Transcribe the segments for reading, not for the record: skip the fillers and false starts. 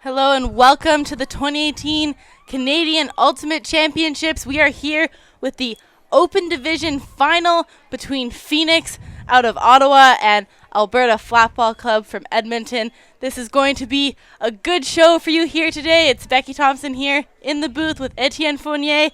Hello and welcome to the 2018 Canadian Ultimate Championships. We are here with the Open Division Final between Phoenix out of Ottawa and Alberta Flatball Club from Edmonton. This is going to be a good show for you here today. It's Becky Thompson here in the booth with Etienne Fournier.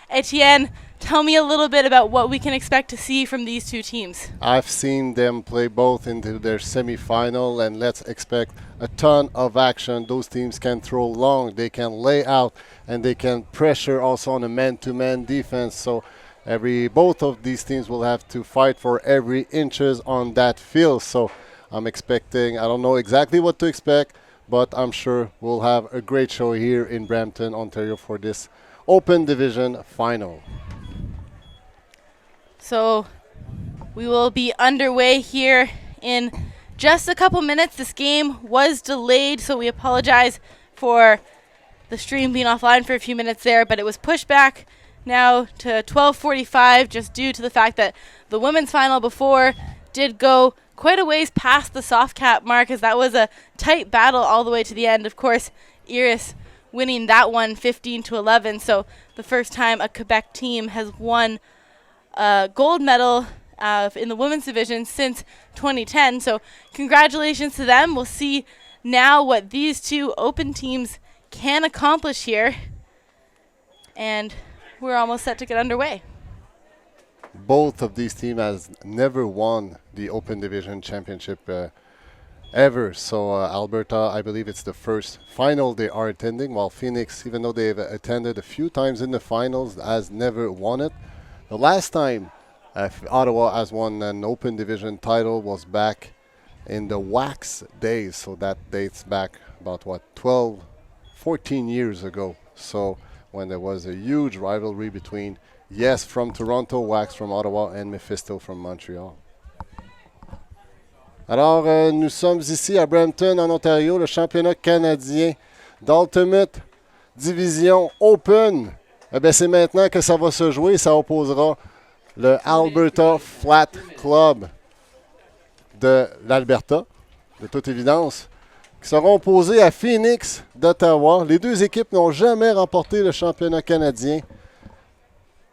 Etienne, tell me a little bit about what we can expect to see from these two teams. I've seen them play both into their semifinal, and let's expect a ton of action. Those teams can throw long, they can lay out, and they can pressure also on a man-to-man defense. So both of these teams will have to fight for every inches on that field. So I'm expecting, I don't know exactly what to expect, but I'm sure we'll have a great show here in Brampton, Ontario for this Open Division Final. So we will be underway here in just a couple minutes. This game was delayed, so we apologize for the stream being offline for a few minutes there, but it was pushed back now to 12:45 just due to the fact that the women's final before did go quite a ways past the soft cap mark, as that was a tight battle all the way to the end. Of course, Iris winning that one 15-11, so the first time a Quebec team has won gold medal in the women's division since 2010. So congratulations to them. We'll see now what these two open teams can accomplish here. And we're almost set to get underway. Both of these teams has never won the Open Division Championship ever. So Alberta, I believe it's the first final they are attending, while Phoenix, even though they've attended a few times in the finals, has never won it. The last time Ottawa has won an Open Division title was back in the wax days, so that dates back about 14 years ago. So when there was a huge rivalry between Yes from Toronto, Wax from Ottawa, and Mephisto from Montreal. Alors, nous sommes ici à Brampton, en Ontario, le championnat canadien d'Ultimate Division Open. Eh bien, c'est maintenant que ça va se jouer. Ça opposera le Alberta Flat Club de l'Alberta, de toute évidence, qui seront opposés à Phoenix d'Ottawa. Les deux équipes n'ont jamais remporté le championnat canadien.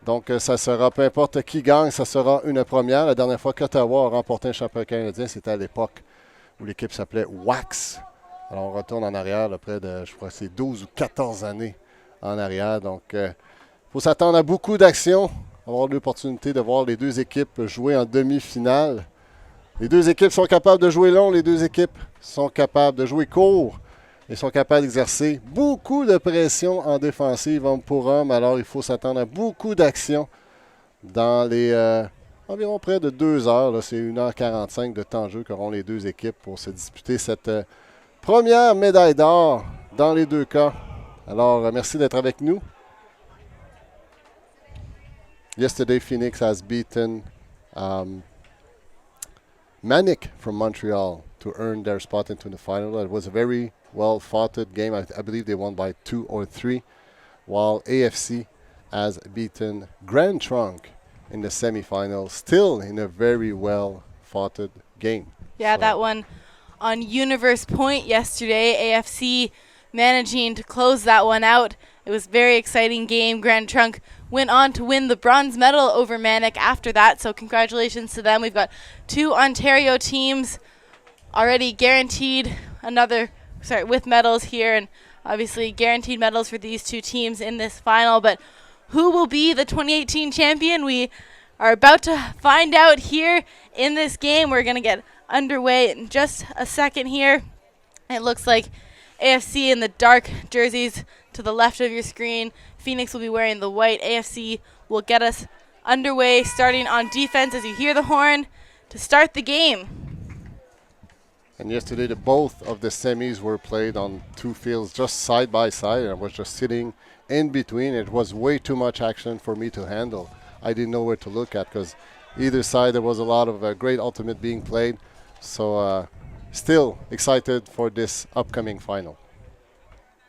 Donc, ça sera, peu importe qui gagne, ça sera une première. La dernière fois qu'Ottawa a remporté un championnat canadien, c'était à l'époque où l'équipe s'appelait Wax. Alors, on retourne en arrière, là, près de, je crois, c'est 12 ou 14 années en arrière. Donc, il faut s'attendre à beaucoup d'actions, avoir l'opportunité de voir les deux équipes jouer en demi-finale. Les deux équipes sont capables de jouer long, les deux équipes sont capables de jouer court et sont capables d'exercer beaucoup de pression en défensive homme pour homme. Alors, il faut s'attendre à beaucoup d'actions dans les environ près de 2 heures. Là, c'est 1h45 de temps de jeu qu'auront les deux équipes pour se disputer cette première médaille d'or dans les deux cas. Alors, merci d'être avec nous. Yesterday, Phoenix has beaten Manic from Montreal to earn their spot into the final. It was a very well-fought game. I believe they won by 2 or 3, while AFC has beaten Grand Trunk in the semifinals, still in a very well-fought game. Yeah, so that one on Universe Point yesterday. AFC managing to close that one out. It was a very exciting game. Grand Trunk went on to win the bronze medal over Manic after that, so congratulations to them. We've got two Ontario teams already guaranteed with medals here, and obviously guaranteed medals for these two teams in this final. But who will be the 2018 champion? We are about to find out here in this game. We're going to get underway in just a second here. It looks like AFC in the dark jerseys to the left of your screen. Phoenix will be wearing the white. AFC will get us underway, starting on defense as you hear the horn to start the game. And yesterday, both of the semis were played on two fields just side by side. And I was just sitting in between. It was way too much action for me to handle. I didn't know where to look at because either side there was a lot of great ultimate being played. So still excited for this upcoming final.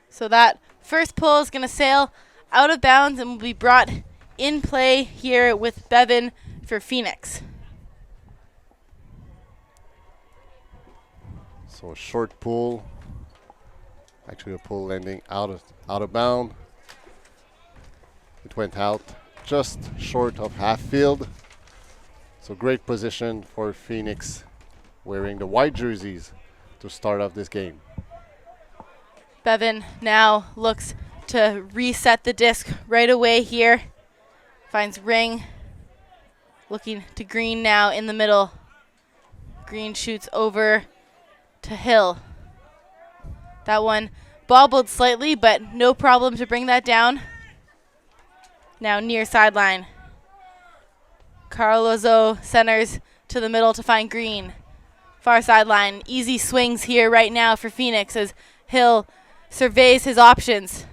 So that first pull is going to sail out of bounds and will be brought in play here with Bevan for Phoenix. So a short pull Actually, a pull landing out of bound. It went out just short of half field. So great position for Phoenix wearing the white jerseys to start off this game. Bevan now looks to reset the disc right away here. Finds Ring. Looking to Green now in the middle. Green shoots over to Hill. That one bobbled slightly, but no problem to bring that down. Now near sideline. Carlozo centers to the middle to find Green. Far sideline. Easy swings here right now for Phoenix as Hill surveys his options.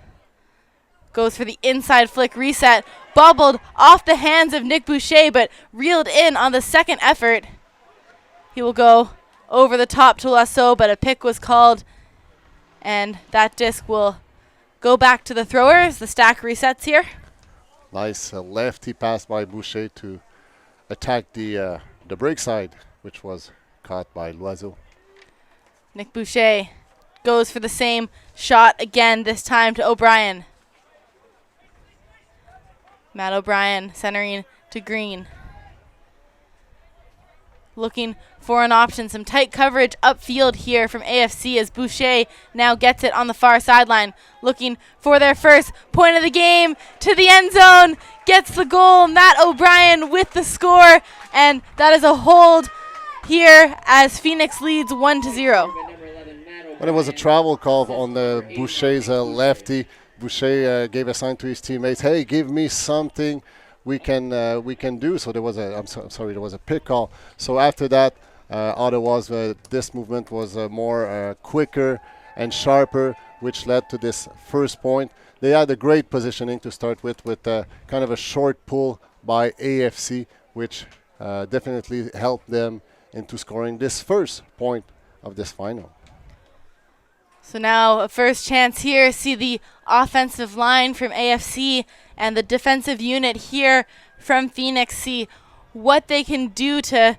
Goes for the inside flick reset. Bobbled off the hands of Nick Boucher, but reeled in on the second effort. He will go over the top to Lasso, but a pick was called. And that disc will go back to the thrower as the stack resets here. Nice lefty pass by Boucher to attack the break side, which was caught by Loiseau. Nick Boucher goes for the same shot again, this time to O'Brien. Matt O'Brien centering to Green. Looking for an option. Some tight coverage upfield here from AFC as Boucher now gets it on the far sideline. Looking for their first point of the game to the end zone. Gets the goal. Matt O'Brien with the score. And that is a hold here as Phoenix leads 1-0. When it was a travel call on the Boucher's lefty, Boucher gave a sign to his teammates, hey, give me something we can do. So there was there was a pick call. So after that, Ottawa's this movement was more quicker and sharper, which led to this first point. They had a great positioning to start with kind of a short pull by AFC, which definitely helped them into scoring this first point of this final. So now a first chance here. See the offensive line from AFC and the defensive unit here from Phoenix. See what they can do to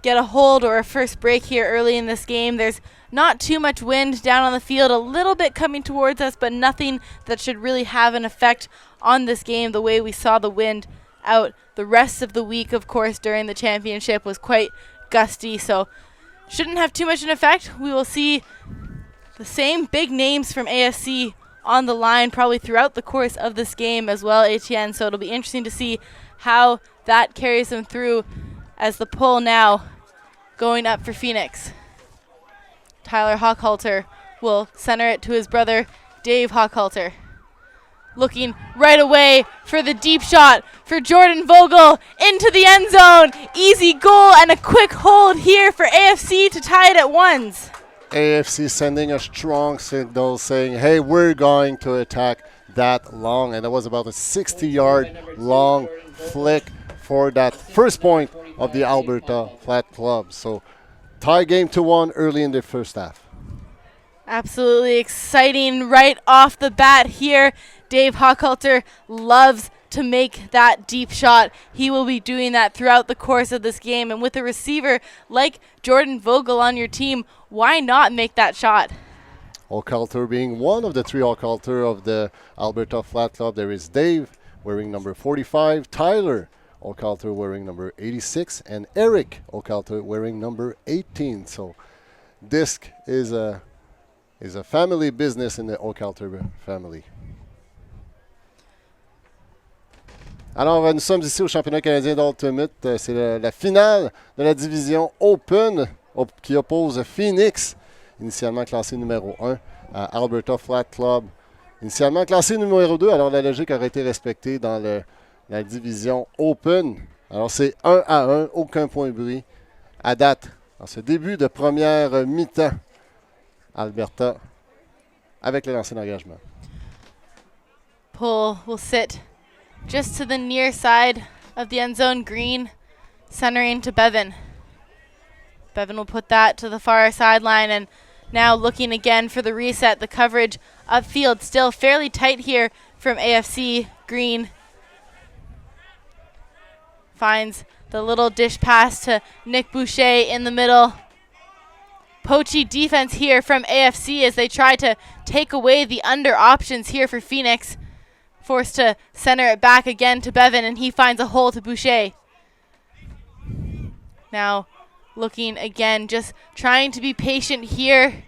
get a hold or a first break here early in this game. There's not too much wind down on the field, a little bit coming towards us, but nothing that should really have an effect on this game the way we saw the wind out the rest of the week. Of course, during the championship was quite gusty, so shouldn't have too much an effect. We will see the same big names from AFC on the line probably throughout the course of this game as well, Etienne. So it'll be interesting to see how that carries them through as the pull now going up for Phoenix. Tyler Hochhalter will center it to his brother, Dave Hochhalter. Looking right away for the deep shot for Jordan Vogel into the end zone. Easy goal and a quick hold here for AFC to tie it at ones. AFC sending a strong signal saying, hey, we're going to attack that long. And that was about a 60-yard long flick for that first point of the Alberta Flat Club. So tie game to 1 early in the first half. Absolutely exciting right off the bat here. Dave Hochhalter loves to make that deep shot. He will be doing that throughout the course of this game. And with a receiver like Jordan Vogel on your team, why not make that shot? Hochhalter being one of the 3 Hochhalter of the Alberta Flat Club. There is Dave wearing number 45, Tyler Hochhalter wearing number 86, and Eric Hochhalter wearing number 18. So disc is a family business in the Hochhalter family. Alors, nous sommes ici au championnat canadien d'Ultimate. C'est la finale de la division Open qui oppose Phoenix, initialement classé numéro 1, à Alberta Flat Club, initialement classé numéro 2. Alors, la logique aurait été respectée dans la division Open. Alors, c'est 1-1, aucun point bris à date. En ce début de première mi-temps, Alberta avec le lancer d'engagement. Pull will sit just to the near side of the end zone. Green centering to Bevan. Bevan will put that to the far sideline, and now looking again for the reset. The coverage upfield still fairly tight here from AFC. Green finds the little dish pass to Nick Boucher in the middle. poachy defense here from AFC as they try to take away the under options here for Phoenix. Forced to center it back again to Bevan, and he finds a hole to Boucher. Now looking again, just trying to be patient here.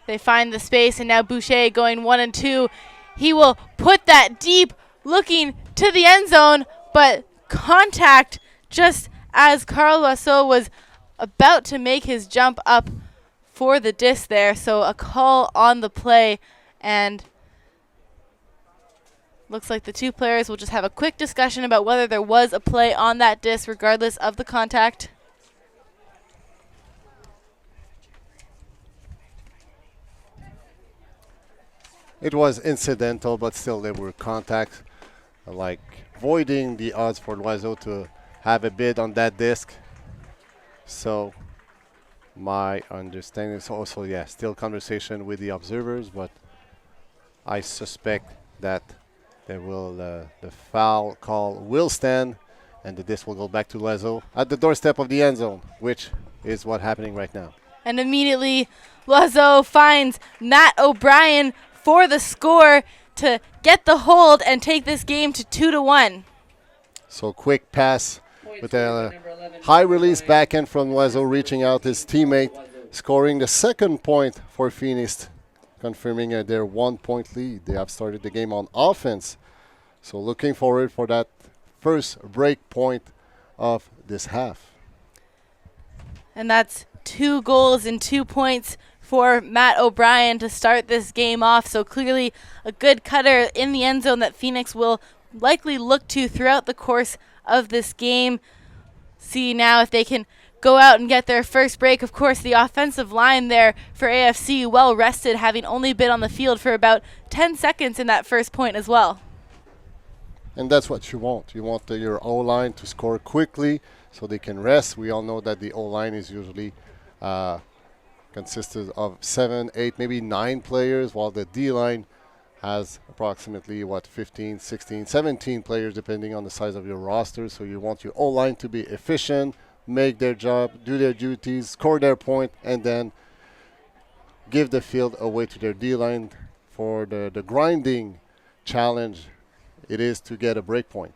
They find the space, and now Boucher going 1 and 2. He will put that deep, looking to the end zone, but contact just as Carl Loiseau was about to make his jump up for the disc there. So a call on the play, and looks like the two players will just have a quick discussion about whether there was a play on that disc regardless of the contact. It was incidental, but still there were contacts, like voiding the odds for Loiseau to have a bid on that disc. So my understanding is also, yeah, still conversation with the observers, but I suspect that there will the foul call will stand, and the disc will go back to Loiseau at the doorstep of the end zone, which is what's happening right now. And immediately Loiseau finds Matt O'Brien for the score to get the hold and take this game to 2-1. So quick pass with a high release backhand from Loiseau, reaching out his teammate, scoring the second point for Phoenix, confirming their 1 point lead. They have started the game on offense. So looking forward for that first break point of this half. And that's 2 goals and 2 points for Matt O'Brien to start this game off. So clearly a good cutter in the end zone that Phoenix will likely look to throughout the course of this game. See now if they can go out and get their first break. Of course, the offensive line there for AFC well rested, having only been on the field for about 10 seconds in that first point as well. And that's what you want. You want your O-line to score quickly so they can rest. We all know that the O-line is usually consisted of 7, 8, maybe 9 players, while the D-line has approximately, 15, 16, 17 players, depending on the size of your roster. So you want your O-line to be efficient, make their job, do their duties, score their point, and then give the field away to their D-line for the grinding challenge it is to get a break point.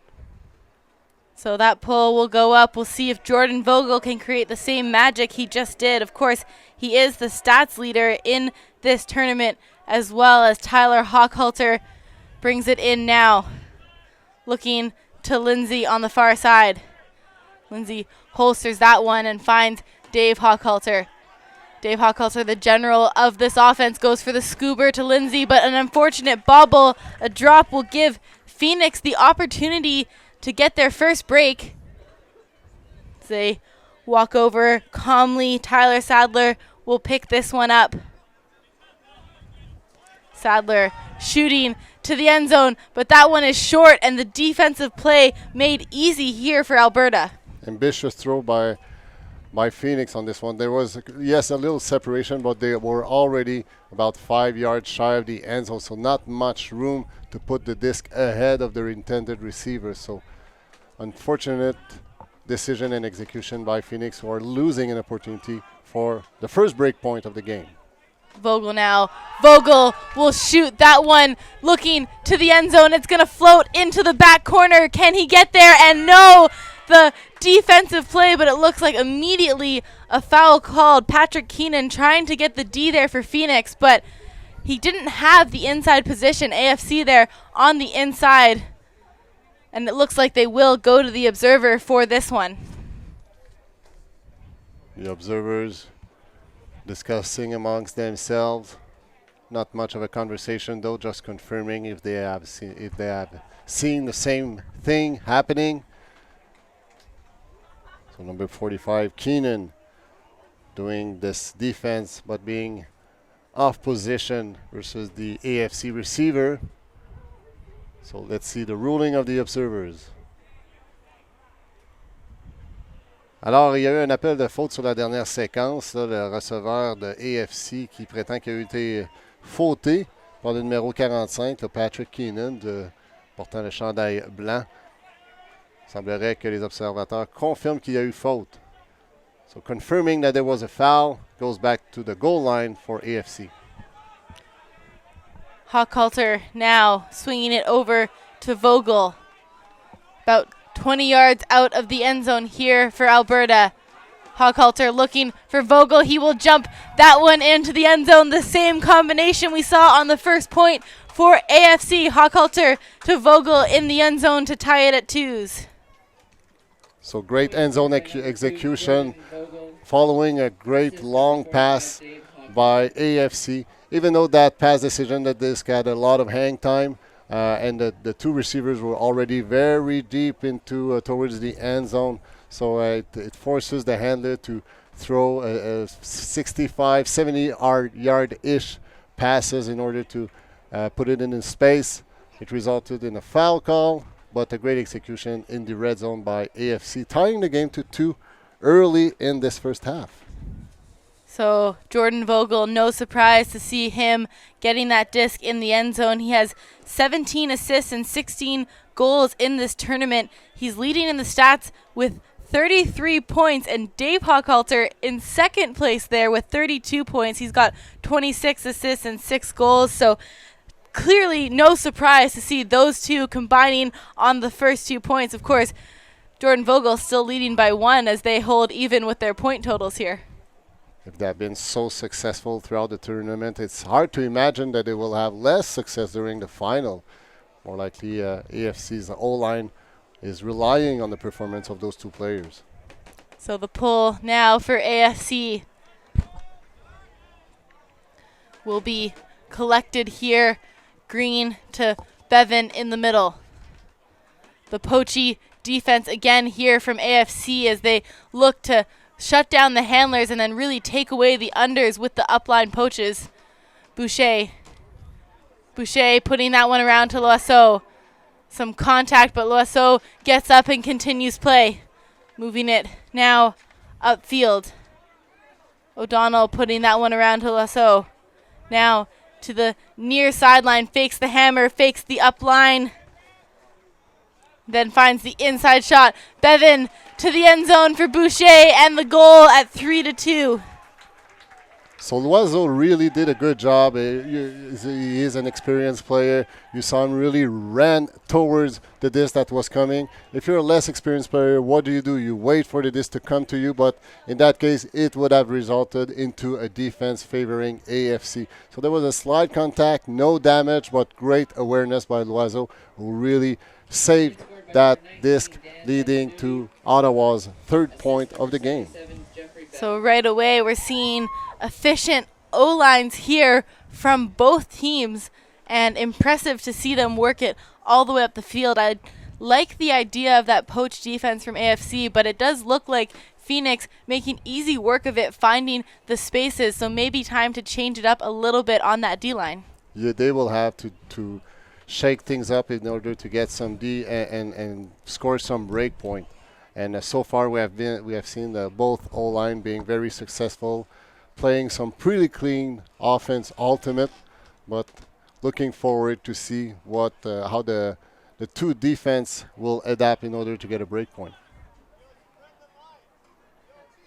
So that pull will go up. We'll see if Jordan Vogel can create the same magic he just did. Of course, he is the stats leader in this tournament, as well as Tyler Hochhalter brings it in now. Looking to Lindsay on the far side. Lindsay holsters that one and finds Dave Hochhalter. Dave Hochhalter, the general of this offense, goes for the scoober to Lindsay, but an unfortunate bobble, a drop will give Phoenix the opportunity to get their first break. They walk over calmly. Tyler Sadler will pick this one up. Sadler shooting to the end zone, but that one is short, and the defensive play made easy here for Alberta. Ambitious throw by Phoenix on this one. There was, yes, a little separation, but they were already about 5 yards shy of the end zone, so not much room to put the disc ahead of their intended receiver. So unfortunate decision and execution by Phoenix, who are losing an opportunity for the first break point of the game. Vogel now. Vogel will shoot that one, looking to the end zone. It's going to float into the back corner. Can he get there? And no, the defensive play, but it looks like immediately a foul called. Patrick Keenan trying to get the D there for Phoenix, but he didn't have the inside position. AFC there on the inside. And it looks like they will go to the observer for this one. The observers discussing amongst themselves. Not much of a conversation though, just confirming if they have seen the same thing happening. So number 45, Keenan, doing this defense but being off position versus the AFC receiver. So let's see the ruling of the observers. Alors, il y a eu un appel de faute sur la dernière séquence. Là, le receveur de AFC qui prétend qu'il a été fauté par le numéro 45, le Patrick Keenan, portant le chandail blanc. Il semblerait que les observateurs confirment qu'il y a eu faute So confirming that there was a foul, goes back to the goal line for AFC. Hochhalter now swinging it over to Vogel. About 20 yards out of the end zone here for Alberta. Hochhalter looking for Vogel. He will jump that one into the end zone. The same combination we saw on the first point for AFC. Hochhalter to Vogel in the end zone to tie it at 2s. So great end zone execution following a great long pass by AFC. Even though that pass decision that this had a lot of hang time and the two receivers were already very deep into towards the end zone. So it forces the handler to throw a 65, 70-yard-ish passes in order to put it in space. It resulted in a foul call, but a great execution in the red zone by AFC, tying the game to 2 early in this first half. So Jordan Vogel, no surprise to see him getting that disc in the end zone. He has 17 assists and 16 goals in this tournament. He's leading in the stats with 33 points, and Dave Hochhalter in second place there with 32 points. He's got 26 assists and 6 goals. So clearly no surprise to see those two combining on the first 2 points. Of course, Jordan Vogel still leading by 1 as they hold even with their point totals here. If they've been so successful throughout the tournament, it's hard to imagine that they will have less success during the final. More likely, AFC's O-line is relying on the performance of those 2 players. So the pull now for AFC will be collected here. Green to Bevan in the middle. The poachy defense again here from AFC as they look to shut down the handlers and then really take away the unders with the upline poaches. Boucher putting that one around to Loiseau. Some contact, but Loiseau gets up and continues play. Moving it now upfield. O'Donnell putting that one around to Loiseau. Now to the near sideline, fakes the hammer, fakes the upline. Then finds the inside shot. Bevan to the end zone for Boucher and the goal at 3-2. So Loiseau really did a good job. He is an experienced player. You saw him really ran towards the disc that was coming. If you're a less experienced player, what do? You wait for the disc to come to you, but in that case, it would have resulted into a defense favoring AFC. So there was a slight contact, no damage, but great awareness by Loiseau, who really saved that disc, leading to Ottawa's 3rd point of the game. So right away, we're seeing efficient O-lines here from both teams, and impressive to see them work it all the way up the field. I like the idea of that poach defense from AFC, but it does look like Phoenix making easy work of it, finding the spaces, so maybe time to change it up a little bit on that D-line. Yeah, they will have to shake things up in order to get some D and score some break point. And so far we have seen both O-line being very successful, playing some pretty clean offense ultimate, but looking forward to see how the 2 defense will adapt in order to get a break point.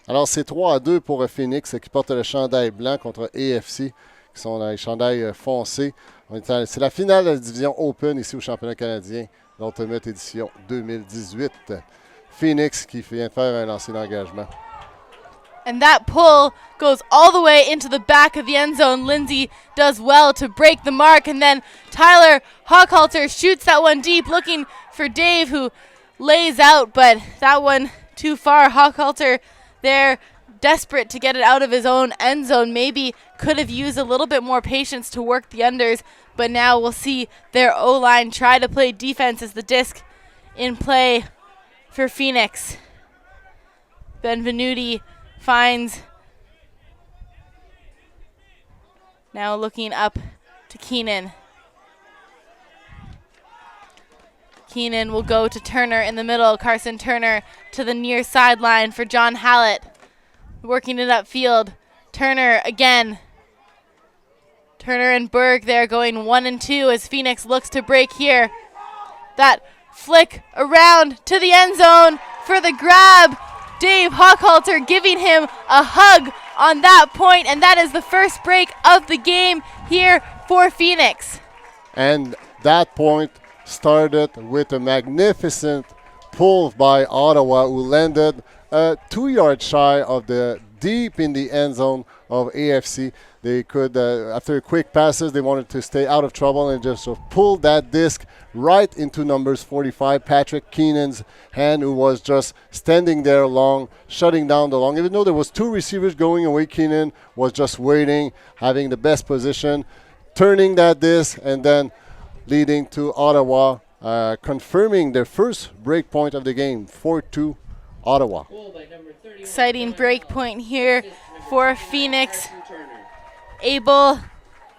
Alors c'est 3-2 pour Phoenix qui porte le chandail blanc contre AFC qui sont dans les chandails foncés. C'est la finale de la division Open ici au championnat canadien, l'Ultimate édition 2018. Phoenix qui vient de faire un lancer d'engagement. And that pull goes all the way into the back of the end zone. Lindsay does well to break the mark, and then Tyler Hochhalter shoots that one deep, looking for Dave, who lays out, but that one too far. Hochhalter there, desperate to get it out of his own end zone. Maybe could have used a little bit more patience to work the unders, but now we'll see their O-line try to play defense as the disc in play for Phoenix. Benvenuti finds, now looking up to Keenan. Keenan will go to Turner in the middle. Carson Turner to the near sideline for John Hallett. Working it upfield. Turner again. Turner and Berg there going 1 and 2 as Phoenix looks to break here. That flick around to the end zone for the grab. Dave Hochhalter giving him a hug on that point, and that is the first break of the game here for Phoenix. And that point started with a magnificent pull by Ottawa, who landed 2 yards shy of the deep in the end zone of AFC. They could, after quick passes, they wanted to stay out of trouble and just sort of pull that disc right into numbers 45, Patrick Keenan's hand, who was just standing there long, shutting down the long. Even though there was 2 receivers going away, Keenan was just waiting, having the best position, turning that disc, and then leading to Ottawa, confirming their first break point of the game, 4-2 Ottawa. Exciting break point here for Phoenix, able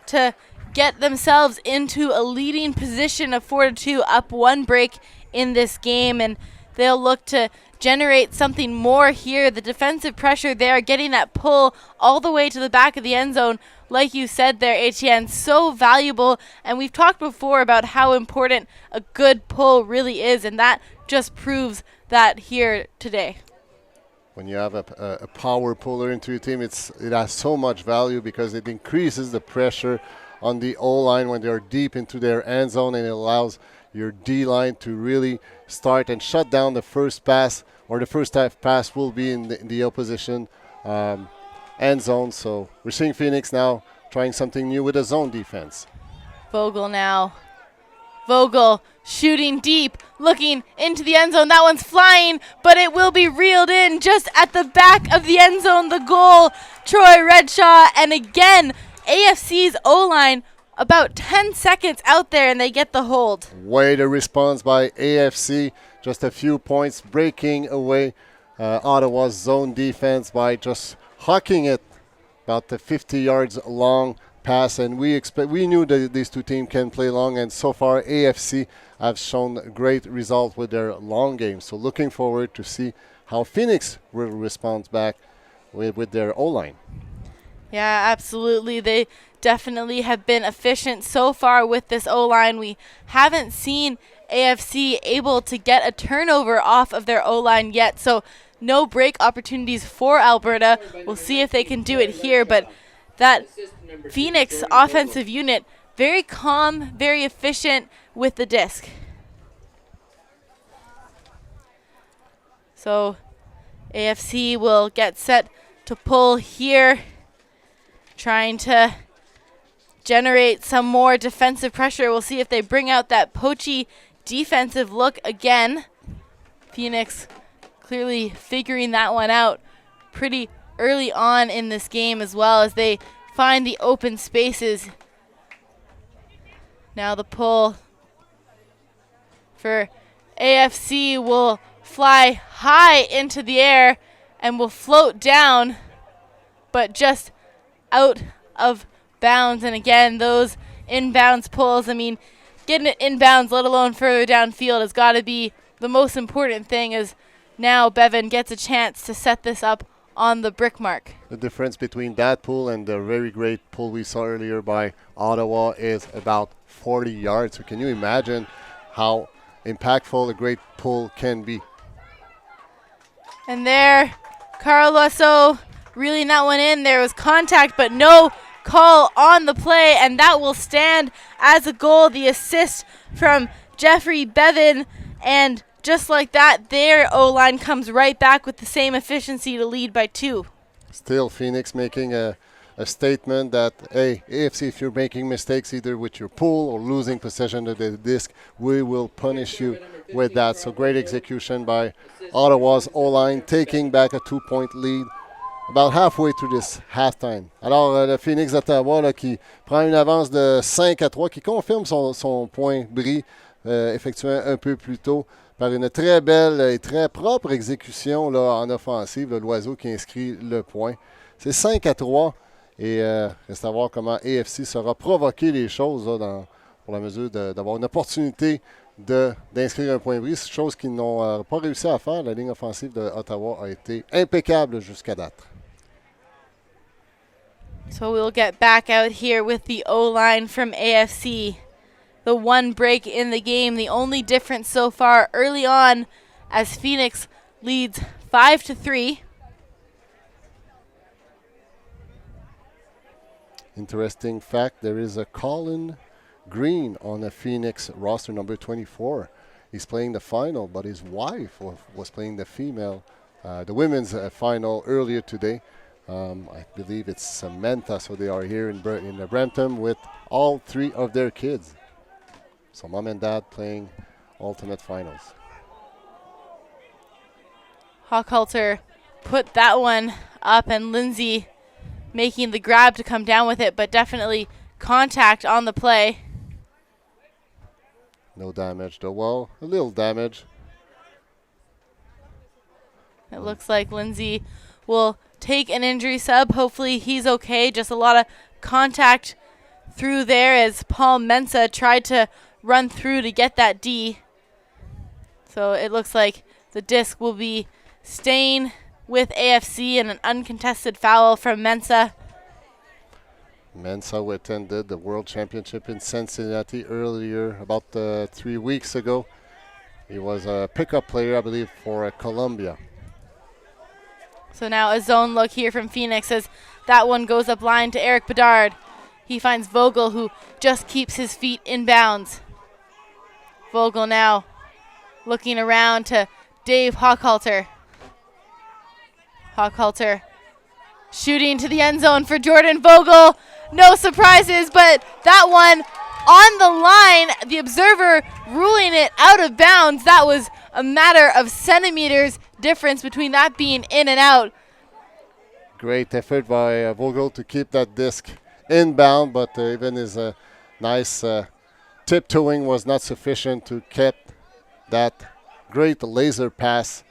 to get themselves into a leading position of 4-2, up 1 break in this game, and they'll look to generate something more here. The defensive pressure there, getting that pull all the way to the back of the end zone, like you said there, Etienne, so valuable. And we've talked before about how important a good pull really is, and that just proves that here today. When you have a power puller into your team, it has so much value because it increases the pressure on the O-line when they're deep into their end zone, and it allows your D-line to really start and shut down the first pass, or the first half pass will be in the opposition end zone. So we're seeing Phoenix now trying something new with a zone defense. Vogel now. Vogel shooting deep, looking into the end zone. That one's flying, but it will be reeled in just at the back of the end zone. The goal, Troy Redshaw. And again, AFC's O-line about 10 seconds out there, and they get the hold. Way the response by AFC. Just a few points, breaking away Ottawa's zone defense by just hucking it about the 50 yards long pass, and we knew that these two teams can play long, and so far AFC have shown great results with their long game. So looking forward to see how Phoenix will respond back with their O-line. Yeah, absolutely. They definitely have been efficient so far with this O-line. We haven't seen AFC able to get a turnover off of their O-line yet, so no break opportunities for Alberta. We'll see if they can do it here, but that Phoenix offensive unit, very calm, very efficient with the disc. So AFC will get set to pull here, trying to generate some more defensive pressure. We'll see if they bring out that poachy defensive look again. Phoenix clearly figuring that one out pretty early on in this game, as well as they find the open spaces. Now the pull for AFC will fly high into the air and will float down, but just out of bounds. And again, those inbounds pulls, I mean, getting it inbounds, let alone further downfield, has got to be the most important thing, as now Bevan gets a chance to set this up on the brick mark. The difference between that pull and the very great pull we saw earlier by Ottawa is about 40 yards. So can you imagine how impactful a great pull can be? And there, Carl Lasso reeling that one in. There was contact, but no call on the play, and that will stand as a goal. The assist from Jeffrey Bevan, and just like that, their O-line comes right back with the same efficiency to lead by 2. Still Phoenix making a statement that, hey, AFC, if you're making mistakes either with your pull or losing possession of the disc, we will punish you with that. So great execution by Ottawa's O-line, taking back a 2-point lead about halfway through this halftime. Alors, le Phoenix d'Ottawa là, qui prend une avance de 5-3, qui confirme son point bris effectué un peu plus tôt par une très belle et très propre exécution là, en offensive, l'oiseau qui inscrit le point. C'est 5-3 et reste à voir comment AFC saura provoquer les choses là, pour la mesure d'avoir une opportunité d'inscrire un point bris, chose qu'ils n'ont pas réussi à faire. La ligne offensive d'Ottawa a été impeccable jusqu'à date. So we'll get back out here with the O-line from AFC. The one break in the game, the only difference so far early on, as Phoenix leads 5-3. Interesting fact, there is a Colin Green on the Phoenix roster, number 24. He's playing the final, but his wife was playing the women's final earlier today. I believe it's Samantha, so they are here in Brampton with all three of their kids. So mom and dad playing ultimate finals. Hochhalter put that one up, and Lindsay making the grab to come down with it, but definitely contact on the play. No damage though. Well, a little damage. It looks like Lindsay will take an injury sub. Hopefully he's okay. Just a lot of contact through there as Paul Mensah tried to run through to get that D. So it looks like the disc will be staying with AFC and an uncontested foul from Mensah. Mensah, who attended the World Championship in Cincinnati earlier, about 3 weeks ago. He was a pickup player, I believe, for Columbia. So now a zone look here from Phoenix as that one goes up line to Eric Bedard. He finds Vogel, who just keeps his feet in bounds. Vogel now looking around to Dave Hochhalter. Hochhalter shooting to the end zone for Jordan Vogel. No surprises, but that one on the line, the observer ruling it out of bounds. That was a matter of centimeters difference between that being in and out. Great effort by Vogel to keep that disc inbound, but even his nice tiptoeing was not sufficient to keep that great laser pass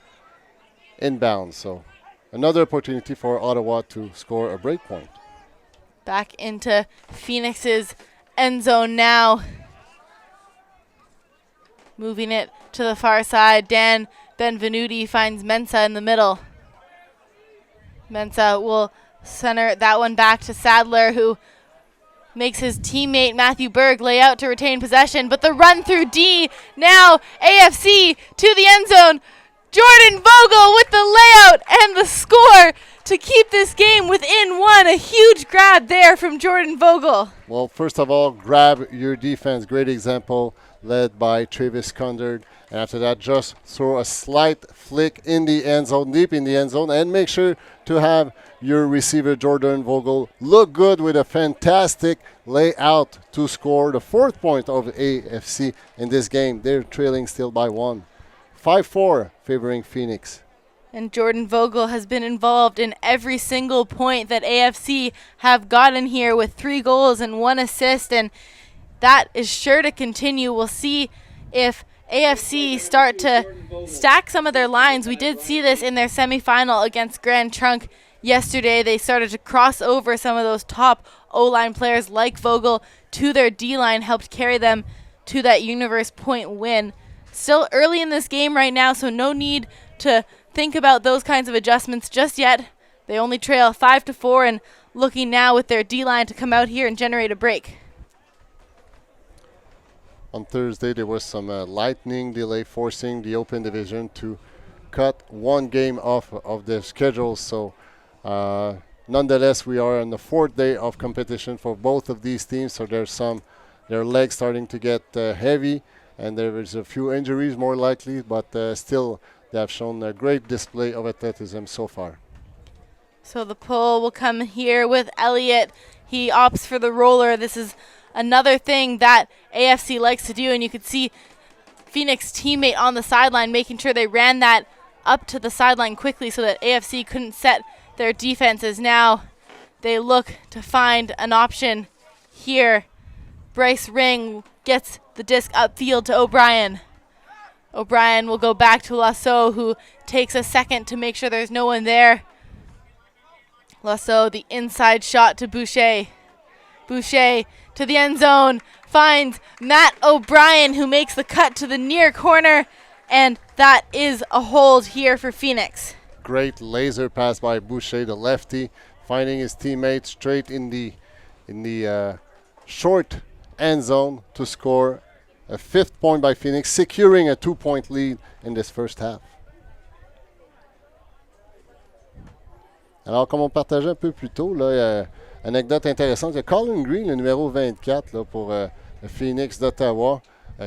inbound. So another opportunity for Ottawa to score a break point. Back into Phoenix's end zone now. Moving it to the far side. Dan Benvenuti finds Mensah in the middle. Mensah will center that one back to Sadler, who makes his teammate Matthew Berg lay out to retain possession. But the run through D, now AFC to the end zone. Jordan Vogel with the layout and the score to keep this game within one. A huge grab there from Jordan Vogel. Well, first of all, grab your defense. Great example led by Travis Condard. And after that, just throw a slight flick in the end zone, deep in the end zone, and make sure to have your receiver, Jordan Vogel, look good with a fantastic layout to score the 4th point of AFC in this game. They're trailing still by 1. 5-4 favoring Phoenix. And Jordan Vogel has been involved in every single point that AFC have gotten here with 3 goals and 1 assist, and that is sure to continue. We'll see if AFC start to stack some of their lines. We did see this in their semifinal against Grand Trunk yesterday. They started to cross over some of those top O-line players like Vogel to their D-line, helped carry them to that Universe Point win. Still early in this game right now, so no need to think about those kinds of adjustments just yet. They only trail 5-4 and looking now with their D-line to come out here and generate a break. On Thursday, there was some lightning delay forcing the Open Division to cut 1 game off of their schedule. So nonetheless, we are on the 4th day of competition for both of these teams. So their legs starting to get heavy, and there is a few injuries more likely, but still they have shown a great display of athleticism so far. So the pull will come here with Elliott. He opts for the roller. This is another thing that AFC likes to do, and you could see Phoenix teammate on the sideline making sure they ran that up to the sideline quickly so that AFC couldn't set their defenses. Now they look to find an option here. Bryce Ring gets the disc upfield to O'Brien. O'Brien will go back to Lasso, who takes a second to make sure there's no one there. Lasso, the inside shot to Boucher. Boucher to the end zone, finds Matt O'Brien, who makes the cut to the near corner, and that is a hold here for Phoenix. Great laser pass by Boucher, the lefty, finding his teammate straight in the short end zone to score a 5th point by Phoenix, securing a 2-point lead in this first half. Alors, comme on partageait un peu plus tôt, là, anecdote intéressante, il y a Colin Green, le numéro 24 là, pour le Phoenix d'Ottawa,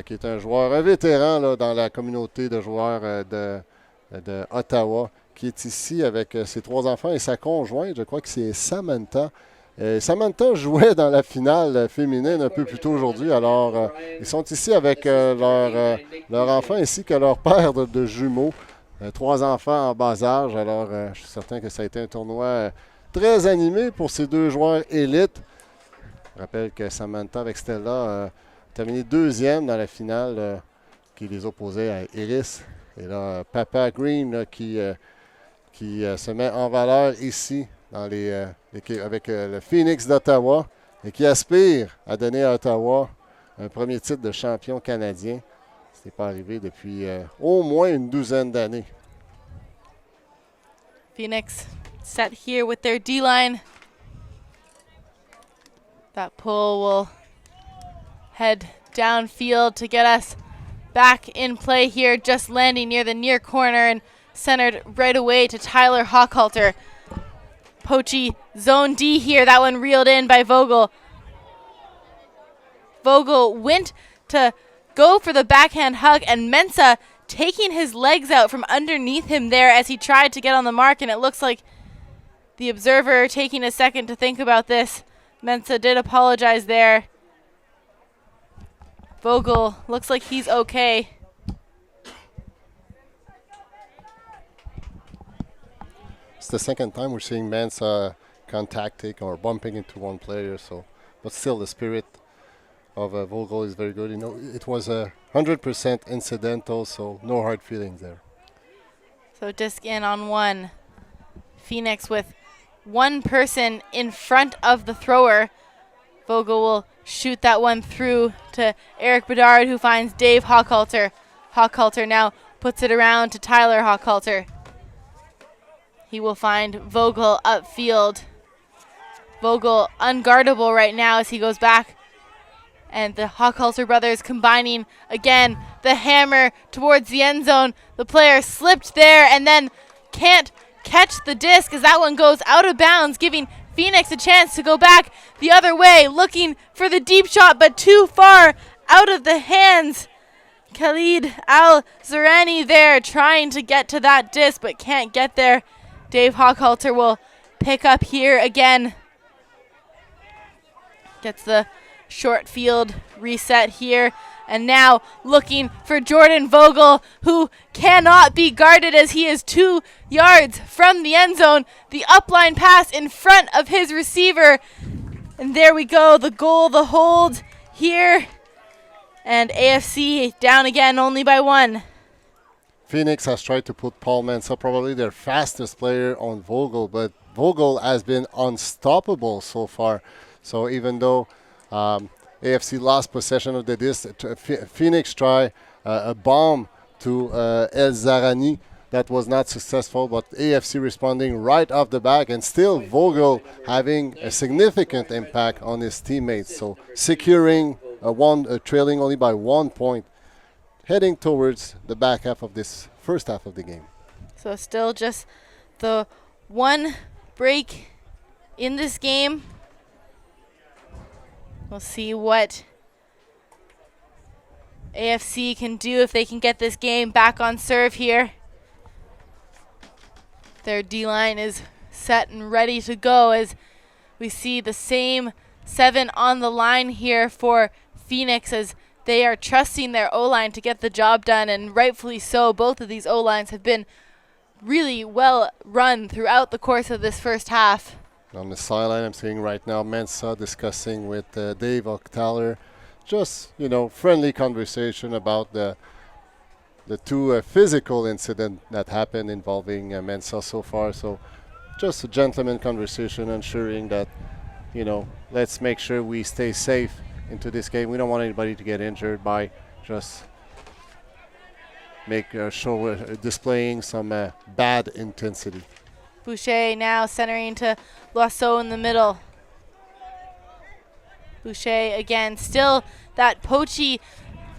qui est un joueur, un vétéran là, dans la communauté de joueurs de Ottawa, qui est ici avec ses 3 enfants et sa conjointe, je crois que c'est Samantha. Samantha jouait dans la finale féminine un peu plus tôt aujourd'hui. Alors, ils sont ici avec leur enfant ainsi que leur père de jumeaux. 3 enfants en bas âge. Alors, je suis certain que ça a été un tournoi très animé pour ces 2 joueurs élites. Je rappelle que Samantha avec Stella a terminé 2e dans la finale qui les opposait à Iris. Et là, Papa Green là, qui se met en valeur ici dans avec le Phoenix d'Ottawa et qui aspire à donner à Ottawa un premier titre de champion canadien. Ce n'est pas arrivé depuis au moins une douzaine d'années. Phoenix set here with their D-line. That pull will head downfield to get us back in play here, just landing near the near corner and centered right away to Tyler Hochhalter. Pochi zone D here. That one reeled in by Vogel. Vogel went to go for the backhand hug, and Mensah taking his legs out from underneath him there as he tried to get on the mark, and it looks like the observer taking a second to think about this. Mensah did apologize there. Vogel looks like he's okay. It's the second time we're seeing Mensah contacting or bumping into one player, but still the spirit of Vogel is very good. You know, it was 100% incidental, so no hard feelings there. So disc in on one. Phoenix with one person in front of the thrower. Vogel will shoot that one through to Eric Bedard, who finds Dave Hochhalter. Hochhalter now puts it around to Tyler Hochhalter. He will find Vogel upfield. Vogel unguardable right now as he goes back. And the Hochhalter brothers combining again. The hammer towards the end zone. The player slipped there and then can't catch the disc as that one goes out of bounds, giving Phoenix a chance to go back the other way, looking for the deep shot, but too far out of the hands. Khalid Al-Zarani there trying to get to that disc, but can't get there. Dave Hochhalter will pick up here again. Gets the short field reset here. And now looking for Jordan Vogel, who cannot be guarded as he is 2 yards from the end zone. The upline pass in front of his receiver. And there we go, the goal, the hold here. And AFC down again only by 1. Phoenix has tried to put Paul Mensah, probably their fastest player, on Vogel, but Vogel has been unstoppable so far. So even though AFC lost possession of the disc, Phoenix tried a bomb to El Zarani that was not successful, but AFC responding right off the back, and still Vogel having a significant impact on his teammates. So securing trailing only by 1 point, heading towards the back half of this first half of the game. So still just the one break in this game. We'll see what AFC can do if they can get this game back on serve here. Their D-line is set and ready to go as we see the same 7 on the line here for Phoenix as they are trusting their O-line to get the job done, and rightfully so. Both of these O-lines have been really well run throughout the course of this first half. On the sideline, I'm seeing right now Mensah discussing with Dave Hochhalter, just, friendly conversation about the 2 physical incident that happened involving Mensah so far. So just a gentleman conversation, ensuring that, let's make sure we stay safe into this game. We don't want anybody to get injured by just displaying some bad intensity. Boucher now centering to Loiseau in the middle. Boucher again, still that poachy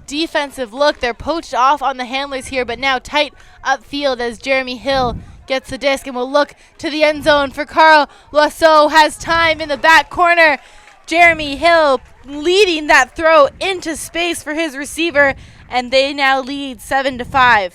defensive look. They're poached off on the handlers here, but now tight upfield as Jeremy Hill gets the disc and will look to the end zone for Carl Loiseau. Has time in the back corner. Jeremy Hill leading that throw into space for his receiver, and they now lead 7-5.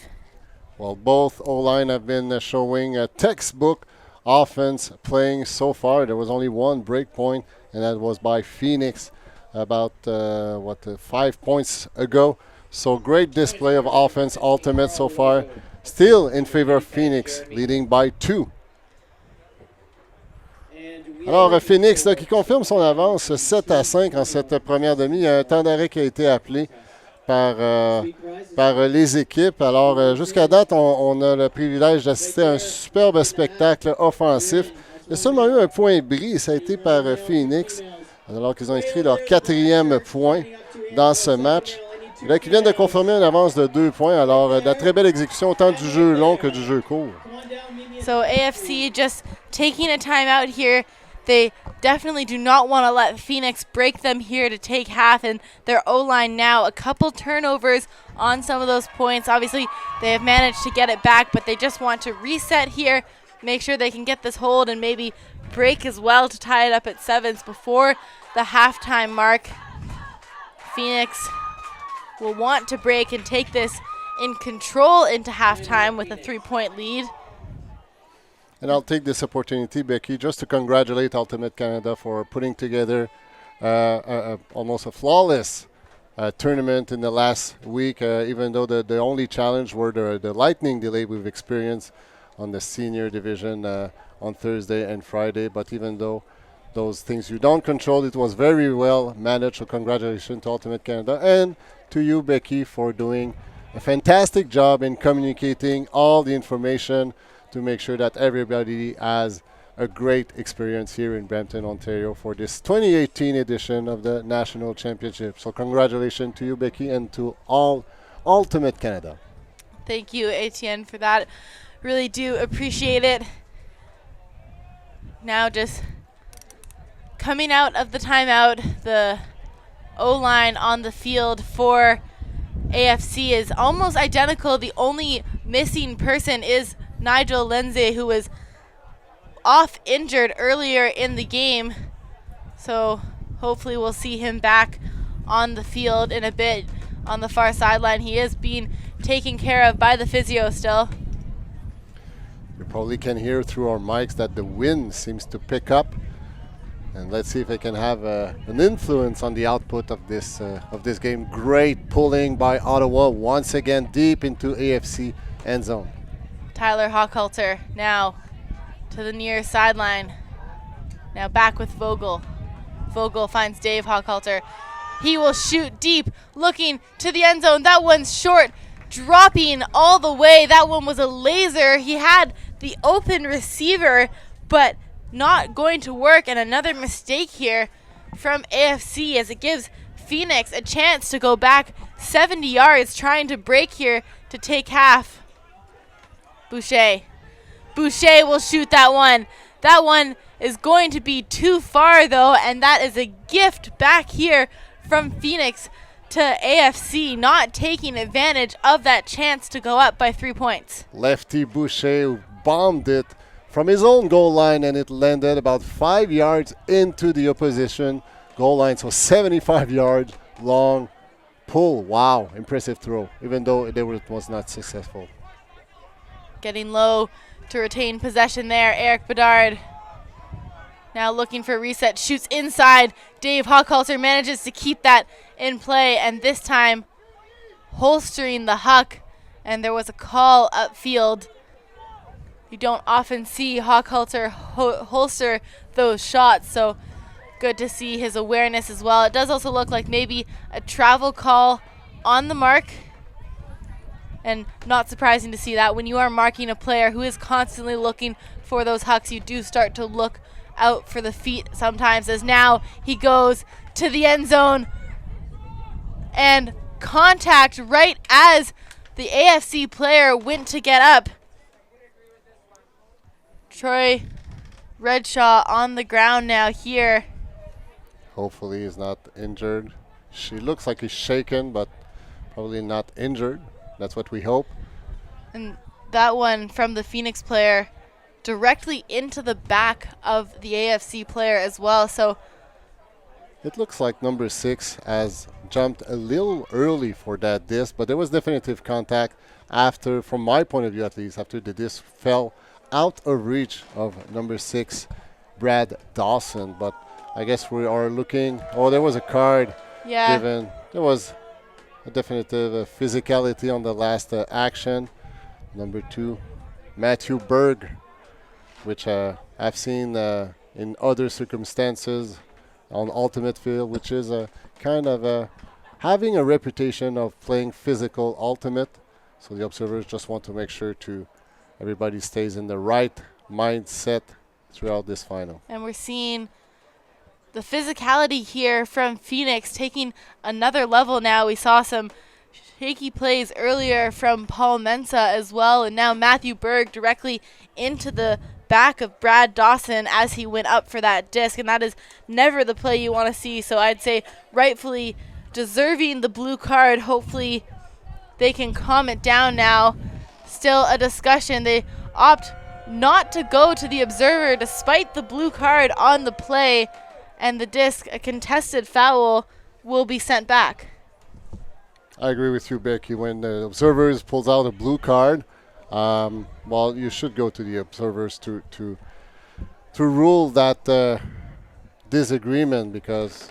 Well, both O-line have been showing a textbook offense playing so far. There was only one break point, and that was by Phoenix about 5 points ago. So great display of offense ultimate so far. Still in favor of Phoenix, leading by 2. Alors, Phoenix là, qui confirme son avance 7-5 en cette première demi. Il y a un temps d'arrêt qui a été appelé par les équipes. Alors, jusqu'à date, on a le privilège d'assister à un superbe spectacle offensif. Il y a seulement eu un point bris, ça a été par Phoenix, alors qu'ils ont inscrit leur 4e point dans ce match. Là, qui viennent de confirmer une avance de 2 points. Alors, de la très belle exécution, autant du jeu long que du jeu court. So AFC just taking a timeout here. They definitely do not want to let Phoenix break them here to take half, and their O-line now a couple turnovers on some of those points. Obviously, they have managed to get it back, but they just want to reset here, make sure they can get this hold and maybe break as well to tie it up at 7s before the halftime mark. Phoenix will want to break and take this in control into halftime with a 3-point lead. And I'll take this opportunity, Becky, just to congratulate Ultimate Canada for putting together almost a flawless tournament in the last week, even though the only challenge were the lightning delay we've experienced on the senior division on Thursday and Friday. But even though those things you don't control, it was very well managed. So congratulations to Ultimate Canada and to you, Becky, for doing a fantastic job in communicating all the information to make sure that everybody has a great experience here in Brampton, Ontario for this 2018 edition of the National Championship. So congratulations to you, Becky, and to all Ultimate Canada. Thank you, Etienne, for that. Really do appreciate it. Now just coming out of the timeout, the O-line on the field for AFC is almost identical. The only missing person is Nigel Lindsay, who was off injured earlier in the game. So hopefully we'll see him back on the field in a bit on the far sideline. He is being taken care of by the physio still. You probably can hear through our mics that the wind seems to pick up. And let's see if it can have an influence on the output of this game. Great pulling by Ottawa once again deep into AFC end zone. Tyler Hochhalter now to the near sideline. Now back with Vogel. Vogel finds Dave Hochhalter. He will shoot deep, looking to the end zone. That one's short, dropping all the way. That one was a laser. He had the open receiver, but not going to work. And another mistake here from AFC as it gives Phoenix a chance to go back 70 yards, trying to break here to take half. Boucher will shoot that one. That one is going to be too far, though, and that is a gift back here from Phoenix to AFC, not taking advantage of that chance to go up by 3 points. Lefty Boucher bombed it from his own goal line, and it landed about 5 yards into the opposition goal line. So 75 yards long pull. Wow, impressive throw, even though it was not successful. Getting low to retain possession there, Eric Bedard. Now looking for a reset, shoots inside. Dave Hochhalter manages to keep that in play, and this time holstering the huck, and there was a call upfield. You don't often see Hochhalter holster those shots, so good to see his awareness as well. It does also look like maybe a travel call on the mark. And not surprising to see that when you are marking a player who is constantly looking for those hucks, you do start to look out for the feet sometimes, as now he goes to the end zone and contact right as the AFC player went to get up. Troy Redshaw on the ground now here. Hopefully he's not injured. She looks like he's shaken, but probably not injured. That's what we hope. And that one from the Phoenix player directly into the back of the AFC player as well. So it looks like number 6 has jumped a little early for that disc, but there was definitive contact after, from my point of view at least, after the disc fell out of reach of number 6, Brad Dawson. But I guess we are looking. Oh, there was a card given. There was a definitive physicality on the last action. Number 2, Matthew Berg, which I've seen in other circumstances on Ultimate Field, which is kind of having a reputation of playing physical Ultimate. So the observers just want to make sure everybody stays in the right mindset throughout this final. And we're seeing the physicality here from Phoenix taking another level now. We saw some shaky plays earlier from Paul Mensah as well, and now Matthew Berg directly into the back of Brad Dawson as he went up for that disc, and that is never the play you want to see. So I'd say rightfully deserving the blue card. Hopefully they can calm it down now. Still a discussion. They opt not to go to the observer despite the blue card on the play, and the disc, a contested foul, will be sent back. I agree with you, Becky. When the observers pulls out a blue card, well, you should go to the observers to rule that disagreement, because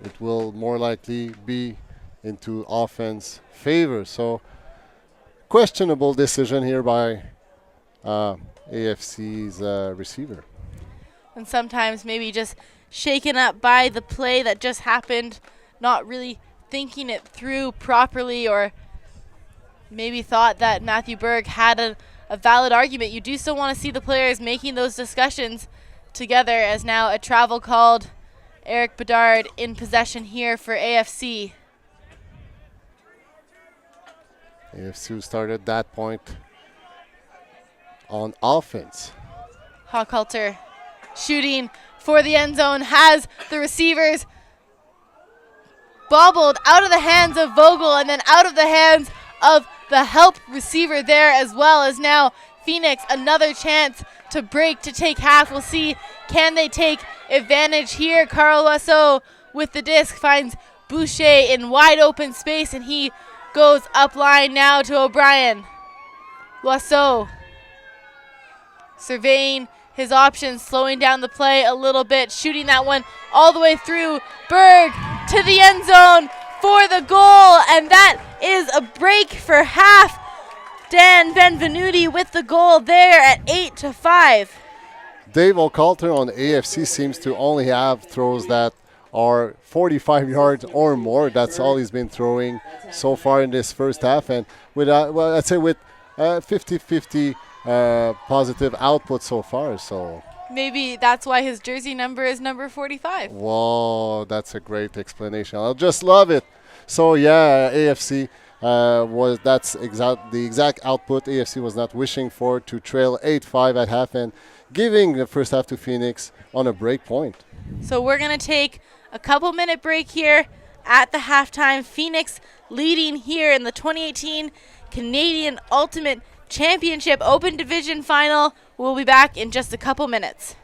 it will more likely be into offense favor. So questionable decision here by AFC's receiver. And sometimes maybe just shaken up by the play that just happened, not really thinking it through properly, or maybe thought that Matthew Berg had a valid argument. You do still want to see the players making those discussions together, as now a travel called. Eric Bedard in possession here for AFC. AFC started that point on offense. Hochhalter shooting for the end zone, has the receivers bobbled out of the hands of Vogel and then out of the hands of the help receiver there, as well as now Phoenix another chance to break, to take half. We'll see, can they take advantage here? Carl Wasso with the disc finds Boucher in wide open space, and he goes up line now to O'Brien. Wasso surveying his options, slowing down the play a little bit, shooting that one all the way through. Berg to the end zone for the goal, and that is a break for half. Dan Benvenuti with the goal there at 8-5. Dave O'Coulter on AFC seems to only have throws that are 45 yards or more. That's all he's been throwing so far in this first half, and with well, I'd say with 50-50 positive output so far. So maybe that's why his jersey number is number 45. Whoa, that's a great explanation. I'll just love it. So yeah, AFC the exact output AFC was not wishing for, to trail 8-5 at half and giving the first half to Phoenix on a break point. So we're going to take a couple minute break here at the halftime. Phoenix leading here in the 2018 Canadian Ultimate Championship Open Division Final. We'll be back in just a couple minutes.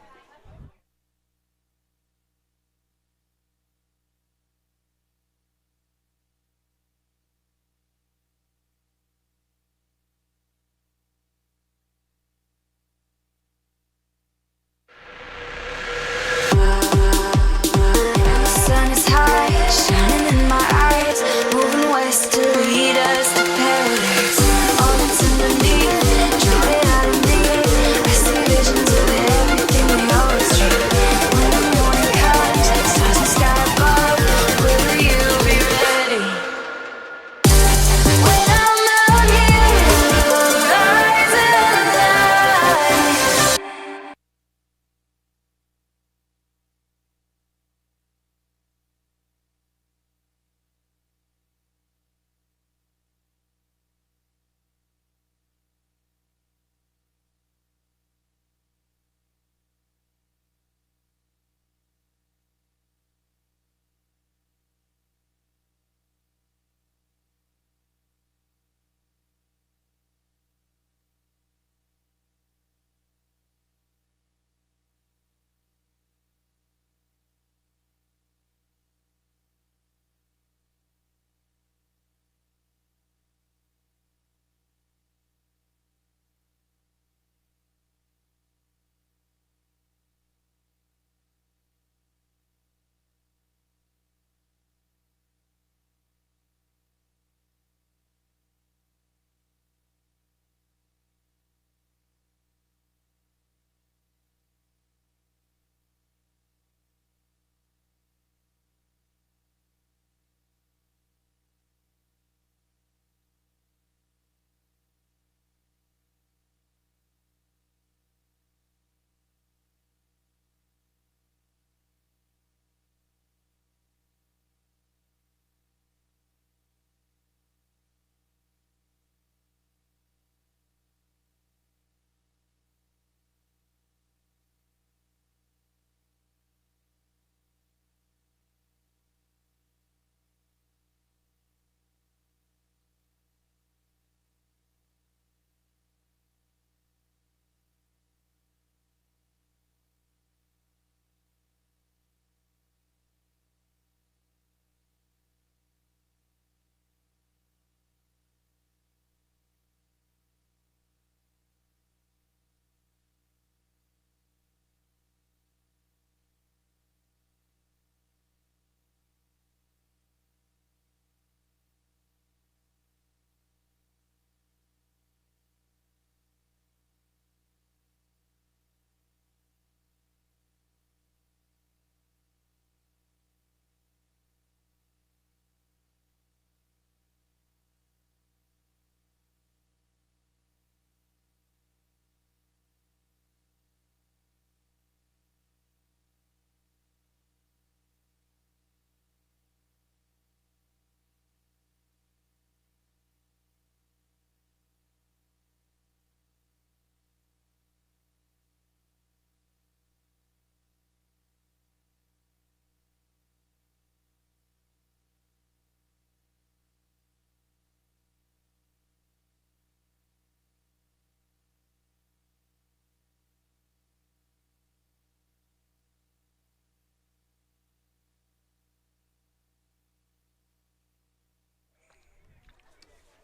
Visions of everything we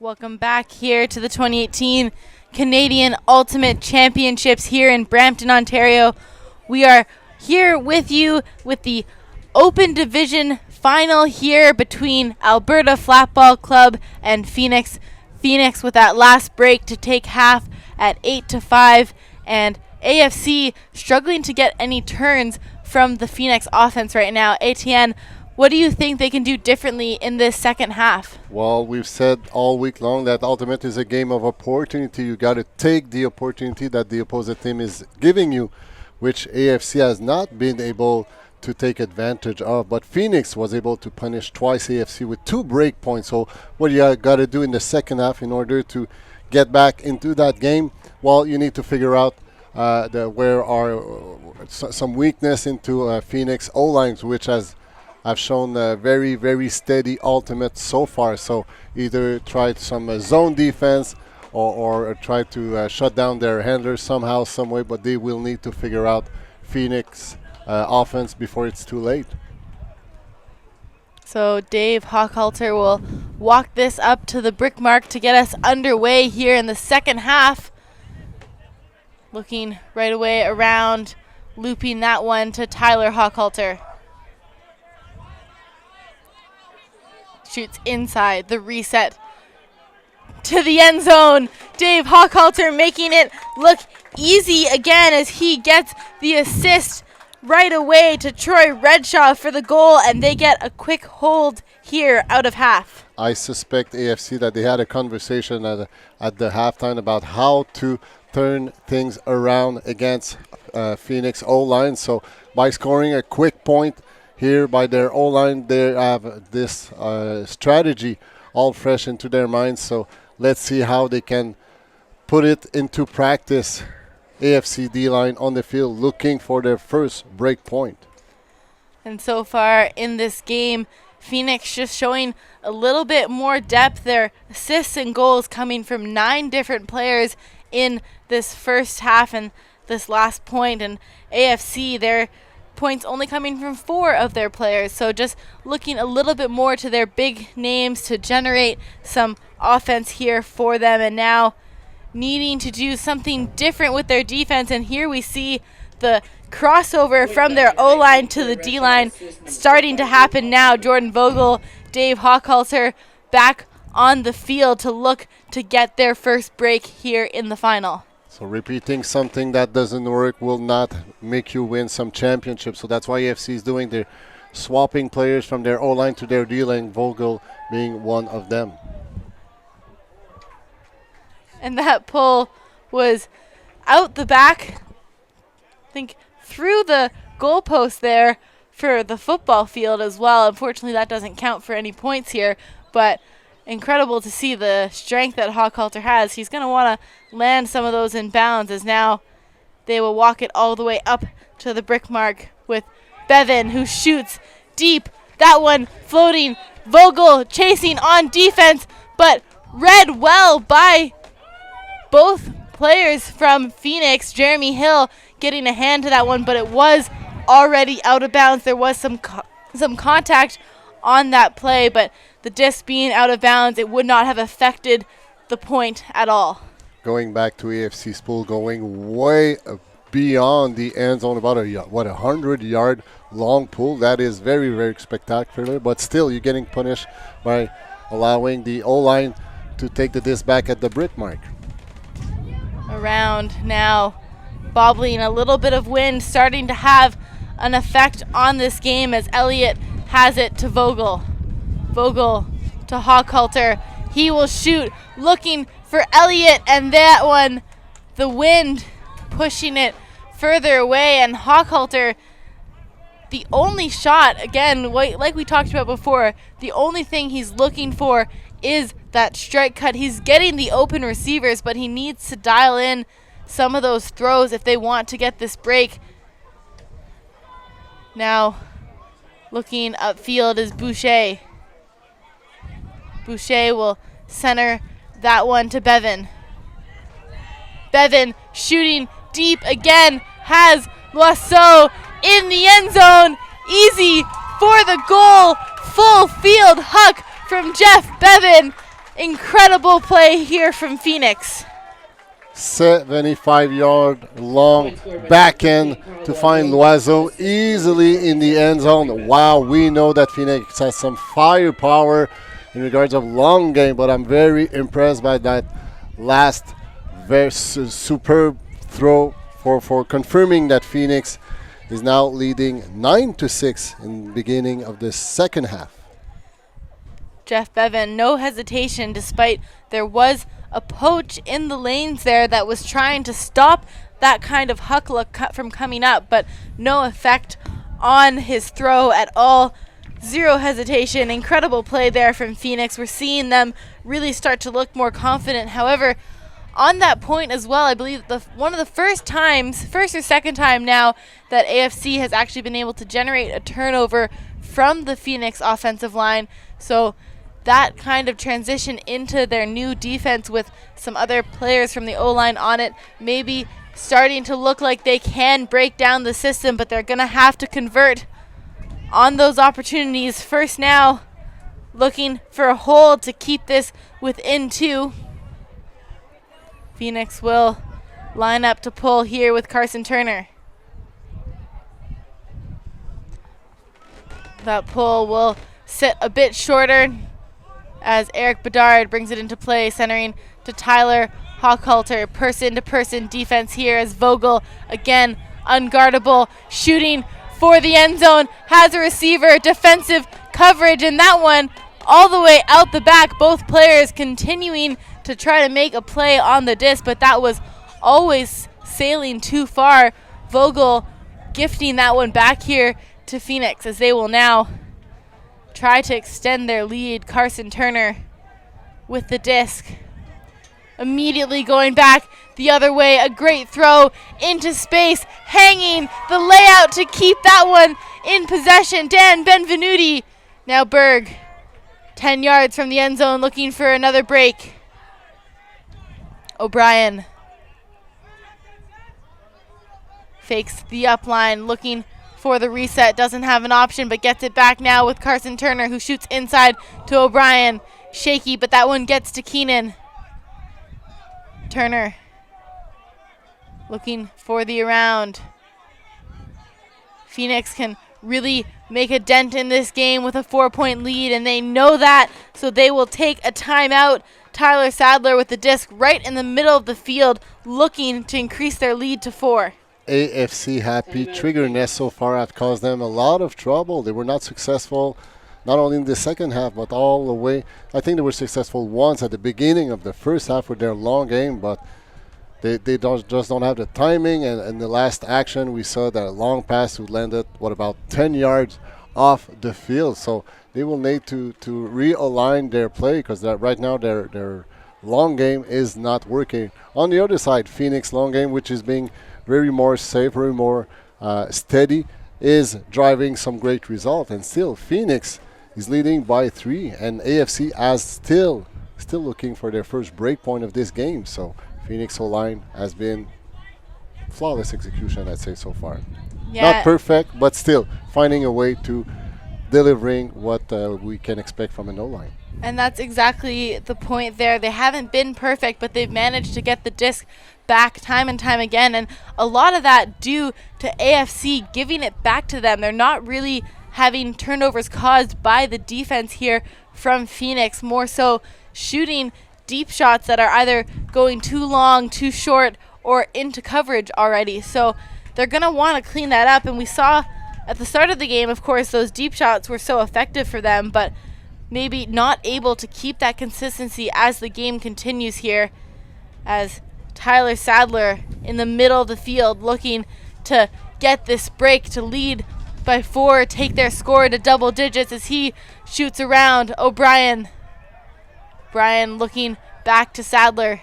Welcome back here to the 2018 Canadian Ultimate Championships here in Brampton, Ontario. We are here with you with the Open Division final here between Alberta Flatball Club and Phoenix. Phoenix with that last break to take half at 8-5, and AFC struggling to get any turns from the Phoenix offense right now. Etienne, what do you think they can do differently in this second half? Well, we've said all week long that Ultimate is a game of opportunity. You got to take the opportunity that the opposite team is giving you, which AFC has not been able to take advantage of. But Phoenix was able to punish twice AFC with 2 break points. So what you got to do in the second half in order to get back into that game? Well, you need to figure out where are some weakness into Phoenix O-lines, which have shown very, very steady Ultimate so far. So either try some zone defense or try to shut down their handlers somehow, some way, but they will need to figure out Phoenix offense before it's too late. So Dave Hochhalter will walk this up to the brick mark to get us underway here in the second half. Looking right away around, looping that one to Tyler Hochhalter. Shoots inside, the reset to the end zone. Dave Hochhalter making it look easy again as he gets the assist right away to Troy Redshaw for the goal, and they get a quick hold here out of half. I suspect AFC that they had a conversation at the halftime about how to turn things around against Phoenix O-line. So by scoring a quick point here by their O-line, they have this strategy all fresh into their minds. So let's see how they can put it into practice. AFC D-line on the field looking for their first break point. And so far in this game, Phoenix just showing a little bit more depth. Their assists and goals coming from 9 different players in this first half and this last point. And AFC, their points only coming from 4 of their players. So just looking a little bit more to their big names to generate some offense here for them. And now needing to do something different with their defense. And here we see the crossover from their O-line to the D-line starting to happen now. Jordan Vogel, Dave Hochhalter back on the field to look to get their first break here in the final. So repeating something that doesn't work will not make you win some championships. So that's why AFC is doing. They're swapping players from their O-line to their D-line, Vogel being one of them. And that pull was out the back, I think through the goalpost there for the football field as well. Unfortunately, that doesn't count for any points here, but incredible to see the strength that Hochhalter has. He's going to want to land some of those in bounds as now they will walk it all the way up to the brick mark with Bevan, who shoots deep. That one floating. Vogel chasing on defense, but read well by both players from Phoenix. Jeremy Hill getting a hand to that one, but it was already out of bounds. There was some contact on that play, but the disc being out of bounds, it would not have affected the point at all. Going back to AFC's pool, going way beyond the end zone, about a 100-yard long pool. That is very, very spectacular, but still you're getting punished by allowing the O-line to take the disc back at the brick mark. Around now, bobbling, a little bit of wind starting to have an effect on this game as Elliott has it to Vogel. Vogel to Hochhalter. He will shoot, looking for Elliott, and that one, the wind pushing it further away, and Hochhalter, the only shot, again, like we talked about before, the only thing he's looking for is that strike cut. He's getting the open receivers, but he needs to dial in some of those throws if they want to get this break. Now, looking upfield is Boucher. Boucher will center that one to Bevan. Bevan shooting deep again, has Loiseau in the end zone. Easy for the goal. Full field huck from Jeff Bevan. Incredible play here from Phoenix. 75-yard long backhand to find Loiseau easily in the end zone. Wow, we know that Phoenix has some firepower in regards of long game, but I'm very impressed by that last very superb throw for confirming that Phoenix is now leading 9-6 in the beginning of the second half. Jeff Bevan, no hesitation, despite there was a poach in the lanes there that was trying to stop that kind of huckla from coming up, but no effect on his throw at all. Zero hesitation. Incredible play there from Phoenix. We're seeing them really start to look more confident. However, on that point as well, I believe one of the first or second time now that AFC has actually been able to generate a turnover from the Phoenix offensive line. So that kind of transition into their new defense with some other players from the O-line on it, maybe starting to look like they can break down the system, but they're going to have to convert on those opportunities. First now, looking for a hold to keep this within 2. Phoenix will line up to pull here with Carson Turner. That pull will sit a bit shorter as Eric Bedard brings it into play, centering to Tyler Hochhalter. Person-to-person defense here as Vogel, again, unguardable, shooting for the end zone, has a receiver, defensive coverage, and that one all the way out the back. Both players continuing to try to make a play on the disc, but that was always sailing too far. Vogel gifting that one back here to Phoenix as they will now try to extend their lead. Carson Turner with the disc. Immediately going back the other way. A great throw into space. Hanging the layout to keep that one in possession. Dan Benvenuti. Now Berg, 10 yards from the end zone, looking for another break. O'Brien fakes the up line, looking for the reset. Doesn't have an option, but gets it back now with Carson Turner, who shoots inside to O'Brien. Shaky, but that one gets to Keenan. Turner looking for the around. Phoenix can really make a dent in this game with a 4-point lead, and they know that, so they will take a timeout. Tyler Sadler with the disc right in the middle of the field, looking to increase their lead to 4. AFC happy. Triggerness so far have caused them a lot of trouble. They were not successful, not only in the second half, but all the way. I think they were successful once at the beginning of the first half with their long game, but they just don't have the timing. And in the last action, we saw that a long pass who landed, about 10 yards off the field. So they will need to realign their play, because right now their long game is not working. On the other side, Phoenix long game, which is being very more safe, very more steady, is driving some great result. And still, Phoenix is leading by 3, and AFC has still looking for their first break point of this game. So Phoenix O-line has been flawless execution, I'd say, so far. Yeah. Not perfect, but still finding a way to delivering what we can expect from an O-line. And that's exactly the point there. They haven't been perfect, but they've managed to get the disc back time and time again. And a lot of that due to AFC giving it back to them. They're not really having turnovers caused by the defense here from Phoenix. More so shooting deep shots that are either going too long, too short, or into coverage already. So they're going to want to clean that up. And we saw at the start of the game, of course, those deep shots were so effective for them, but maybe not able to keep that consistency as the game continues here, as Tyler Sadler in the middle of the field looking to get this break to lead by 4, take their score to double digits as he shoots around. O'Brien looking back to Sadler.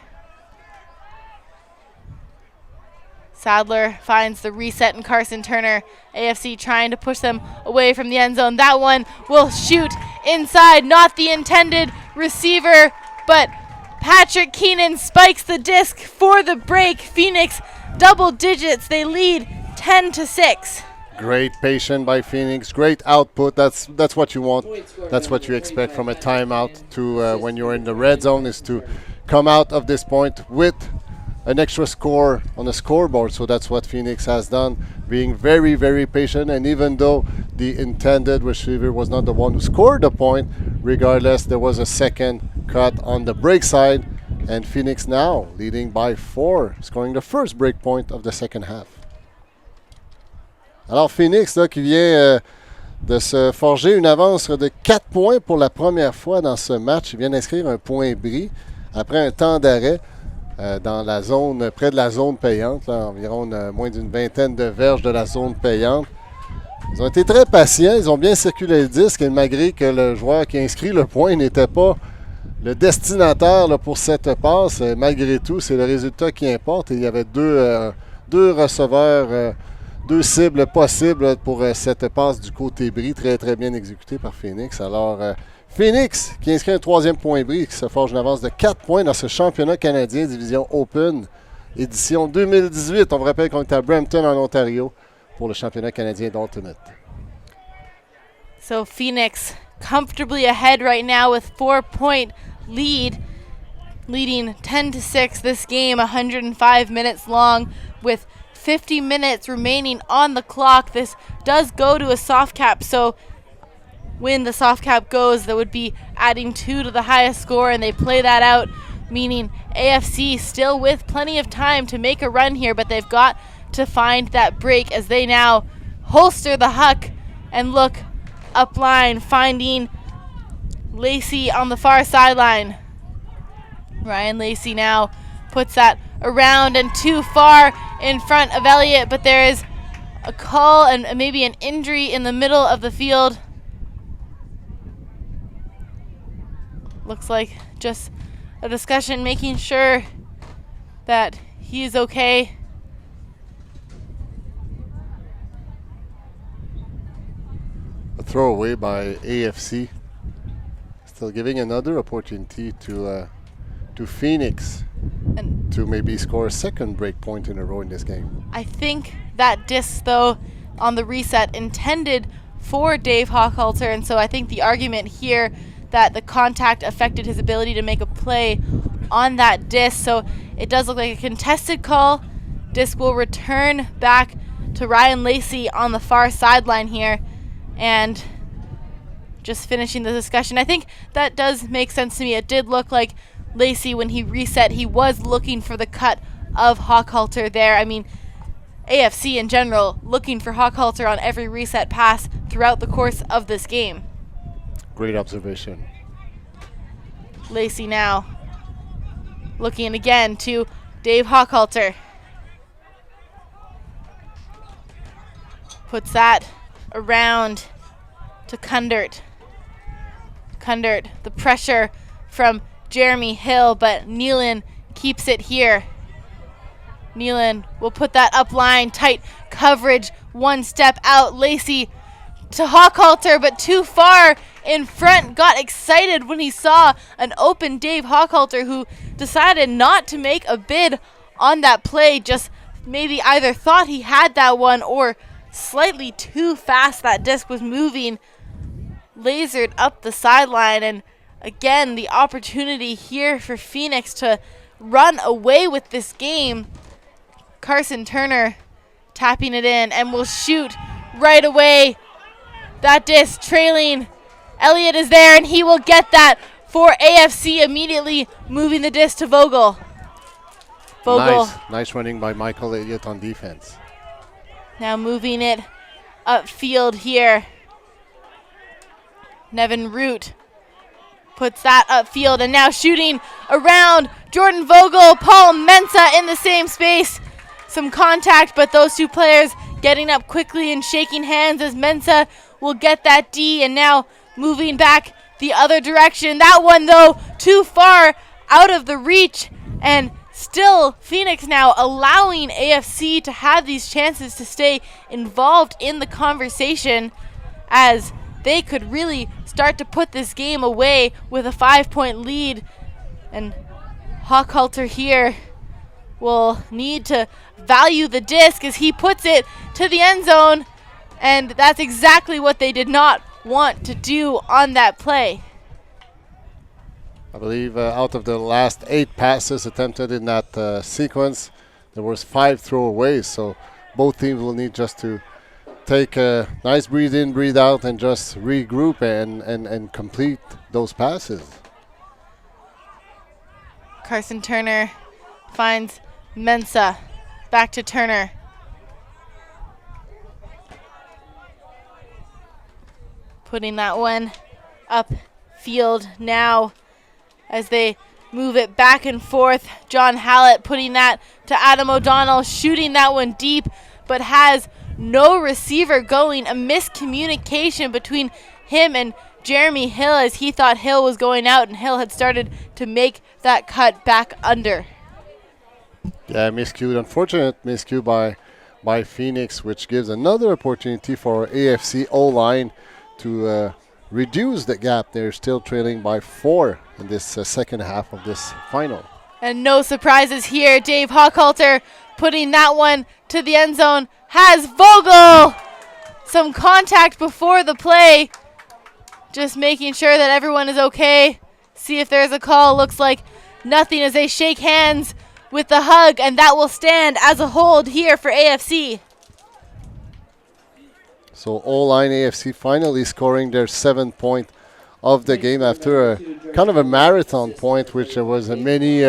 Sadler finds the reset in Carson Turner. AFC trying to push them away from the end zone. That one will shoot inside. Not the intended receiver, but Patrick Keenan spikes the disc for the break. Phoenix double digits. They lead 10-6. Great patience by Phoenix. Great output. That's what you want. That's what you expect from a timeout to when you're in the red zone, is to come out of this point with an extra score on the scoreboard. So that's what Phoenix has done, being very, very patient. And even though the intended receiver was not the one who scored the point, regardless, there was a second cut on the break side. And Phoenix now leading by 4, scoring the first break point of the second half. Alors Phoenix là, qui vient de se forger une avance de 4 points pour la première fois dans ce match. Il vient d'inscrire un point bris après un temps d'arrêt dans la zone, près de la zone payante, là, environ moins d'une vingtaine de verges de la zone payante. Ils ont été très patients, ils ont bien circulé le disque, et malgré que le joueur qui a inscrit le point n'était pas le destinataire là, pour cette passe, malgré tout, c'est le résultat qui importe. Et il y avait deux receveurs, 2 cibles possibles pour cette passe du côté bris, très très bien exécutée par Phoenix. Alors Phoenix qui inscrit un 3e point bris, qui se forge une avance de 4 points dans ce championnat canadien division Open, édition 2018. On vous rappelle qu'on est à Brampton en Ontario pour le championnat canadien d'Ultimate. So Phoenix comfortably ahead right now with 4-point lead, leading 10-6 this game, 105 minutes long with 50 minutes remaining on the clock. This does go to a soft cap, so when the soft cap goes, that would be adding 2 to the highest score, and they play that out, meaning AFC still with plenty of time to make a run here, but they've got to find that break as they now holster the huck and look up line, finding Lacey on the far sideline. Ryan Lacey now puts that around and too far in front of Elliott, but there is a call and maybe an injury in the middle of the field. Looks like just a discussion, making sure that he is okay. A throwaway by AFC, still giving another opportunity to Phoenix And to maybe score a second break point in a row in this game. I think that disc, though, on the reset intended for Dave Hochhalter, and so I think the argument here that the contact affected his ability to make a play on that disc. So it does look like a contested call. Disc will return back to Ryan Lacey on the far sideline here, and just finishing the discussion. I think that does make sense to me. It did look like Lacey, when he reset, he was looking for the cut of Hochhalter there. I mean, AFC in general looking for Hochhalter on every reset pass throughout the course of this game. Great observation. Lacey now looking again to Dave Hochhalter. Puts that around to Kundert. Kundert, the pressure from Jeremy Hill, but Nealon keeps it here. Nealon will put that up line, tight coverage, 1 step out. Lacey to Hochhalter, but too far in front. Got excited when he saw an open Dave Hochhalter, who decided not to make a bid on that play. Just maybe either thought he had that one or slightly too fast that disc was moving. Lasered up the sideline, and again, the opportunity here for Phoenix to run away with this game. Carson Turner tapping it in and will shoot right away. That disc trailing. Elliott is there, and he will get that for AFC, immediately moving the disc to Vogel. Vogel. Nice running by Michael Elliott on defense. Now moving it upfield here. Nevin Root puts that upfield, and now shooting around Jordan Vogel, Paul Mensah in the same space. Some contact, but those 2 players getting up quickly and shaking hands as Mensah will get that D, and now moving back the other direction. That one, though, too far out of the reach, and still Phoenix now allowing AFC to have these chances to stay involved in the conversation, as they could really start to put this game away with a 5-point lead. And Hochhalter here will need to value the disc as he puts it to the end zone. And that's exactly what they did not want to do on that play. I believe out of the last 8 passes attempted in that sequence, there was 5 throwaways. So both teams will need just to take a nice breathe in, breathe out, and just regroup and complete those passes. Carson Turner finds Mensah. Back to Turner. Putting that one up field now as they move it back and forth. John Hallett putting that to Adam O'Donnell, shooting that one deep, but has no receiver going. A miscommunication between him and Jeremy Hill as he thought Hill was going out, and Hill had started to make that cut back under. Yeah, miscued. Unfortunate miscue by Phoenix, which gives another opportunity for AFC O-line to reduce the gap. They're still trailing by 4 in this second half of this final. And no surprises here. Dave Hochhalter putting that one to the end zone. Has Vogel some contact before the play. Just making sure that everyone is okay. See if there's a call. Looks like nothing as they shake hands with the hug, and that will stand as a hold here for AFC. So O-line AFC finally scoring their 7th point of the game after a kind of a marathon point, which was a many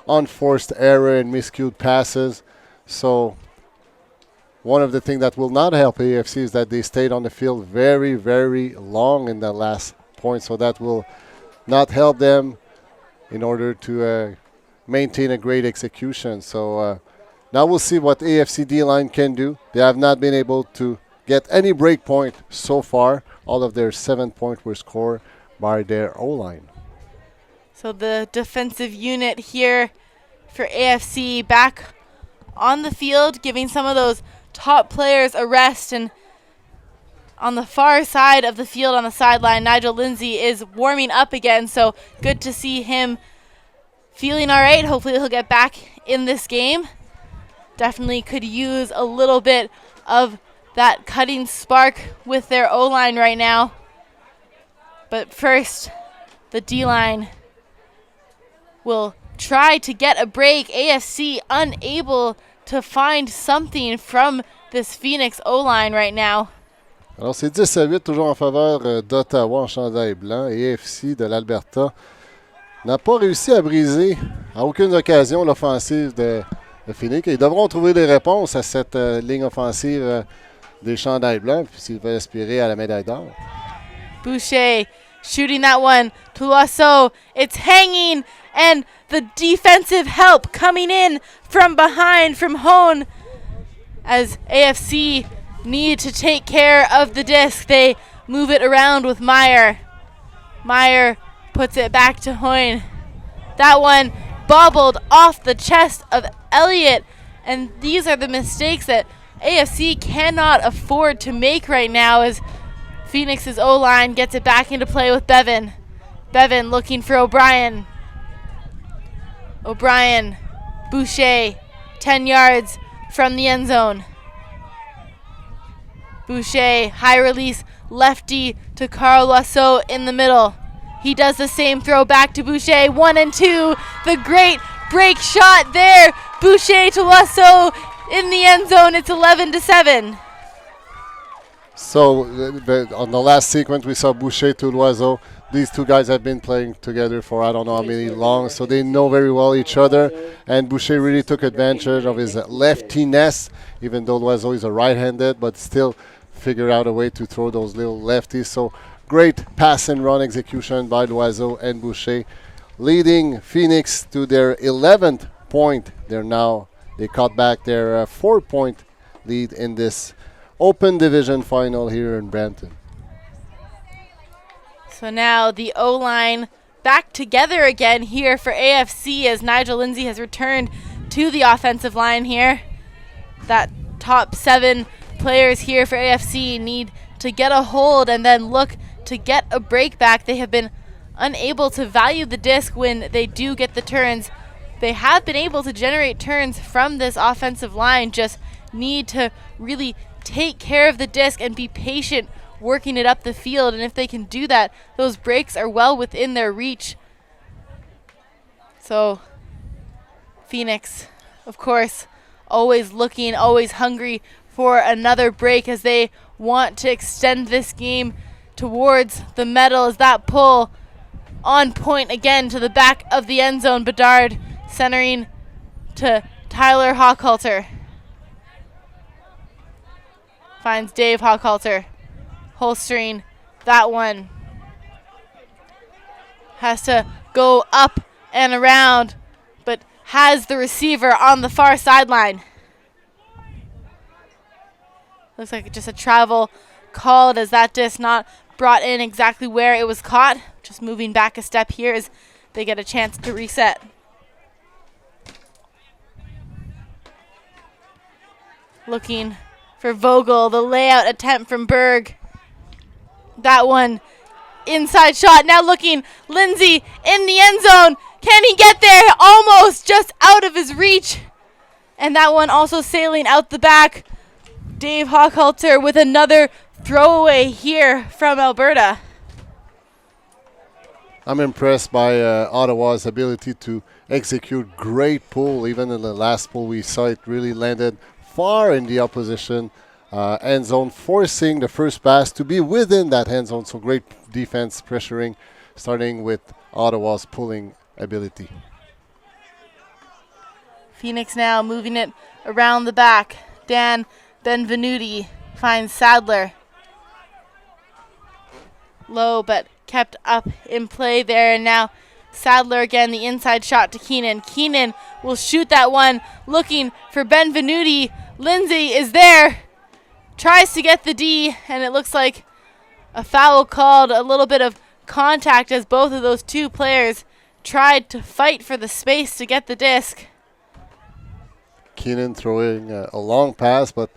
unforced error and miscued passes. So one of the things that will not help AFC is that they stayed on the field very, very long in that last point. So that will not help them in order to maintain a great execution. So now we'll see what AFC D-line can do. They have not been able to get any break point so far. All of their 7 points were scored by their O-line. So the defensive unit here for AFC back on the field, giving some of those top players a rest. And on the far side of the field on the sideline, Nigel Lindsay is warming up again. So good to see him feeling all right. Hopefully he'll get back in this game. Definitely could use a little bit of that cutting spark with their O-line right now. But first, the D-line will try to get a break. AFC unable to find something from this Phoenix O-line right now. Alors c'est 10-8 toujours en faveur d'Ottawa en chandail blanc. Et AFC de l'Alberta n'a pas réussi à briser à aucune occasion l'offensive de Phoenix. Ils devront trouver des réponses à cette ligne offensive des chandails blancs s'ils veulent aspirer à la médaille d'or. Boucher shooting that one to Loiseau. It's hanging, and the defensive help coming in from behind from Hone as AFC need to take care of the disc. They move it around with Meyer. Meyer puts it back to Hoyne. That one bobbled off the chest of Elliott, and these are the mistakes that AFC cannot afford to make right now as Phoenix's O-line gets it back into play with Bevan. Bevan looking for O'Brien. O'Brien, Boucher, 10 yards from the end zone. Boucher, high release, lefty to Carl Loiseau in the middle. He does the same throw back to Boucher, 1 and 2. The great break shot there. Boucher to Loiseau in the end zone. It's 11-7. So on the last sequence, we saw Boucher to Loiseau. These two guys have been playing together for I don't know how many long, so they know very well each other. And Boucher really took advantage of his leftiness, even though Loiseau is a right-handed, but still figured out a way to throw those little lefties. So great pass and run execution by Loiseau and Boucher, leading Phoenix to their 11th point. They caught back their 4-point lead in this Open Division final here in Brampton. So now the O-line back together again here for AFC as Nigel Lindsay has returned to the offensive line here. That top 7 players here for AFC need to get a hold and then look to get a break back. They have been unable to value the disc when they do get the turns. They have been able to generate turns from this offensive line, just need to really take care of the disc and be patient working it up the field. And if they can do that, those breaks are well within their reach. So Phoenix, of course, always looking, always hungry for another break as they want to extend this game towards the medal. As that pull on point again to the back of the end zone. Bedard centering to Tyler Hochhalter. Finds Dave Hochhalter. Holstering that one. Has to go up and around, but has the receiver on the far sideline. Looks like just a travel called as that disc not brought in exactly where it was caught. Just moving back a step here as they get a chance to reset. Looking for Vogel, the layout attempt from Berg. That one, inside shot, now looking, Lindsay in the end zone. Can he get there? Almost just out of his reach. And that one also sailing out the back. Dave Hochhalter with another throwaway here from Alberta. I'm impressed by Ottawa's ability to execute great pull. Even in the last pull we saw it really landed far in the opposition end zone, forcing the first pass to be within that end zone. So great defense pressuring, starting with Ottawa's pulling ability. Phoenix now moving it around the back. Dan Benvenuti finds Sadler. Low but kept up in play there, and now Sadler again, the inside shot to Keenan. Keenan will shoot that one, looking for Benvenuti. Lindsay is there, tries to get the D, and it looks like a foul called, a little bit of contact as both of those two players tried to fight for the space to get the disc. Keenan throwing a long pass, but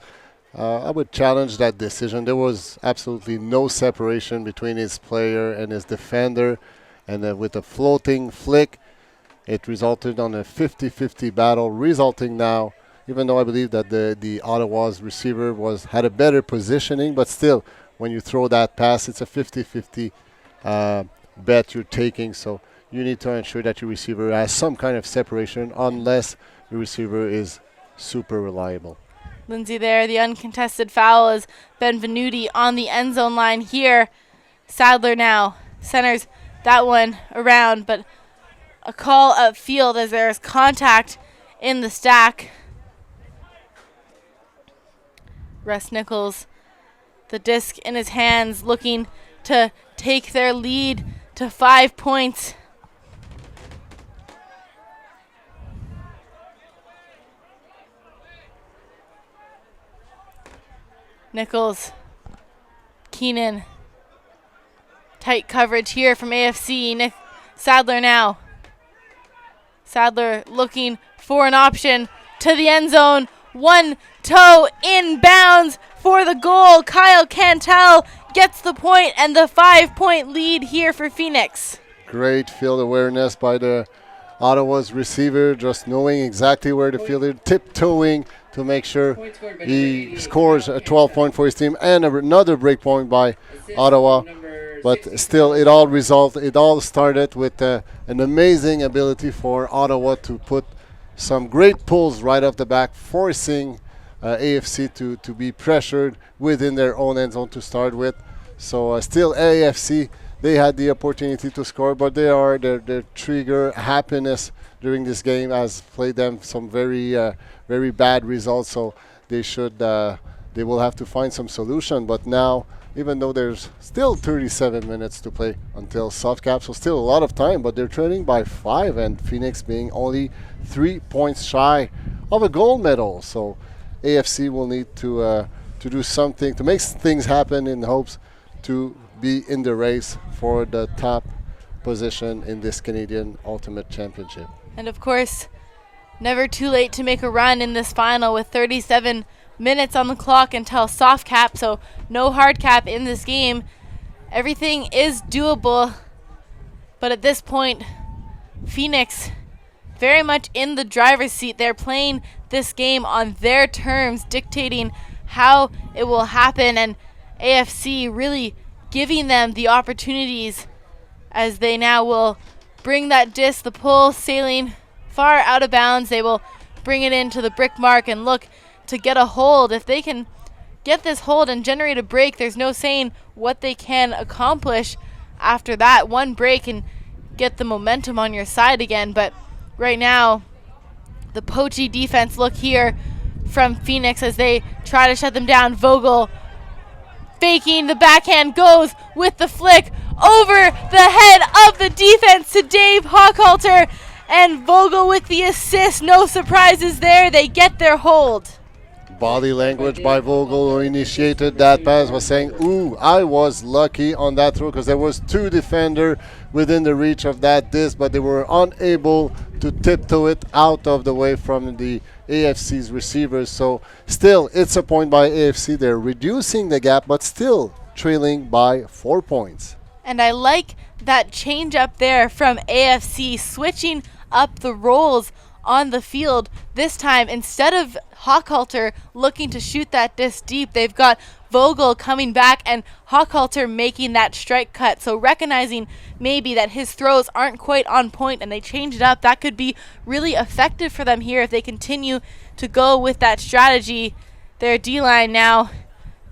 I would challenge that decision. There was absolutely no separation between his player and his defender, and with a floating flick, it resulted on a 50-50 battle, resulting now, even though I believe that the Ottawa's receiver had a better positioning, but still, when you throw that pass, it's a 50-50 bet you're taking, so you need to ensure that your receiver has some kind of separation unless your receiver is super reliable. Lindsay there, the uncontested foul as Benvenuti on the end zone line here. Sadler now centers that one around, but a call upfield as there is contact in the stack. Russ Nichols, the disc in his hands, looking to take their lead to 5 points. Nichols, Keenan, tight coverage here from AFC. Sadler now. Sadler looking for an option to the end zone. One toe inbounds for the goal. Kyle Cantel gets the point and the 5-point lead here for Phoenix. Great field awareness by the Ottawa's receiver, just knowing exactly where the fielder, tiptoeing to make sure he scores a 12-point for his team, and another break point by Ottawa. But still, it all started with an amazing ability for Ottawa to put some great pulls right off the back, forcing AFC to be pressured within their own end zone to start with. So still AFC, they had the opportunity to score, but their trigger happiness during this game has played them some very bad results. So they will have to find some solution. But now, even though there's still 37 minutes to play until soft cap, so still a lot of time, but they're trailing by 5, and Phoenix being only 3 points shy of a gold medal. So AFC will need to do something to make things happen in hopes to be in the race for the top position in this Canadian Ultimate Championship. And of course, never too late to make a run in this final with 37 minutes on the clock until soft cap, so no hard cap in this game. Everything is doable, but at this point, Phoenix very much in the driver's seat. They're playing this game on their terms, dictating how it will happen, and AFC really giving them the opportunities as they now will bring that disc, the pull sailing far out of bounds. They will bring it into the brick mark and look to get a hold. If they can get this hold and generate a break, there's no saying what they can accomplish after that. One break and get the momentum on your side again. But right now, the poachy defense, look here from Phoenix as they try to shut them down. Vogel faking the backhand, goes with the flick over the head of the defense to Dave Hochhalter, and Vogel with the assist. No surprises there. They get their hold. Body language by Vogel, who initiated that pass, was saying, ooh, I was lucky on that throw because there was two defenders within the reach of that disc, but they were unable to tiptoe it out of the way from the AFC's receivers. So still, it's a point by AFC. They're reducing the gap, but still trailing by 4 points. And I like that change up there from AFC, switching up the roles on the field. This time, instead of Hochhalter looking to shoot that disc deep, they've got Vogel coming back and Hochhalter making that strike cut. So recognizing maybe that his throws aren't quite on point and they change it up, that could be really effective for them here if they continue to go with that strategy. Their D-line now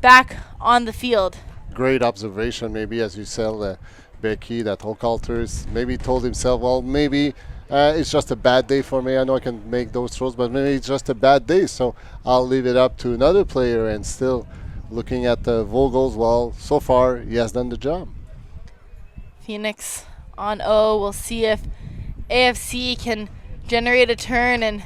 back on the field. Great observation, maybe, as you said, Becky, that Hochhalter maybe told himself, well, maybe it's just a bad day for me. I know I can make those throws, but maybe it's just a bad day, so I'll leave it up to another player. And still looking at the Vogels, well, so far he has done the job. Phoenix on O. We'll see if AFC can generate a turn and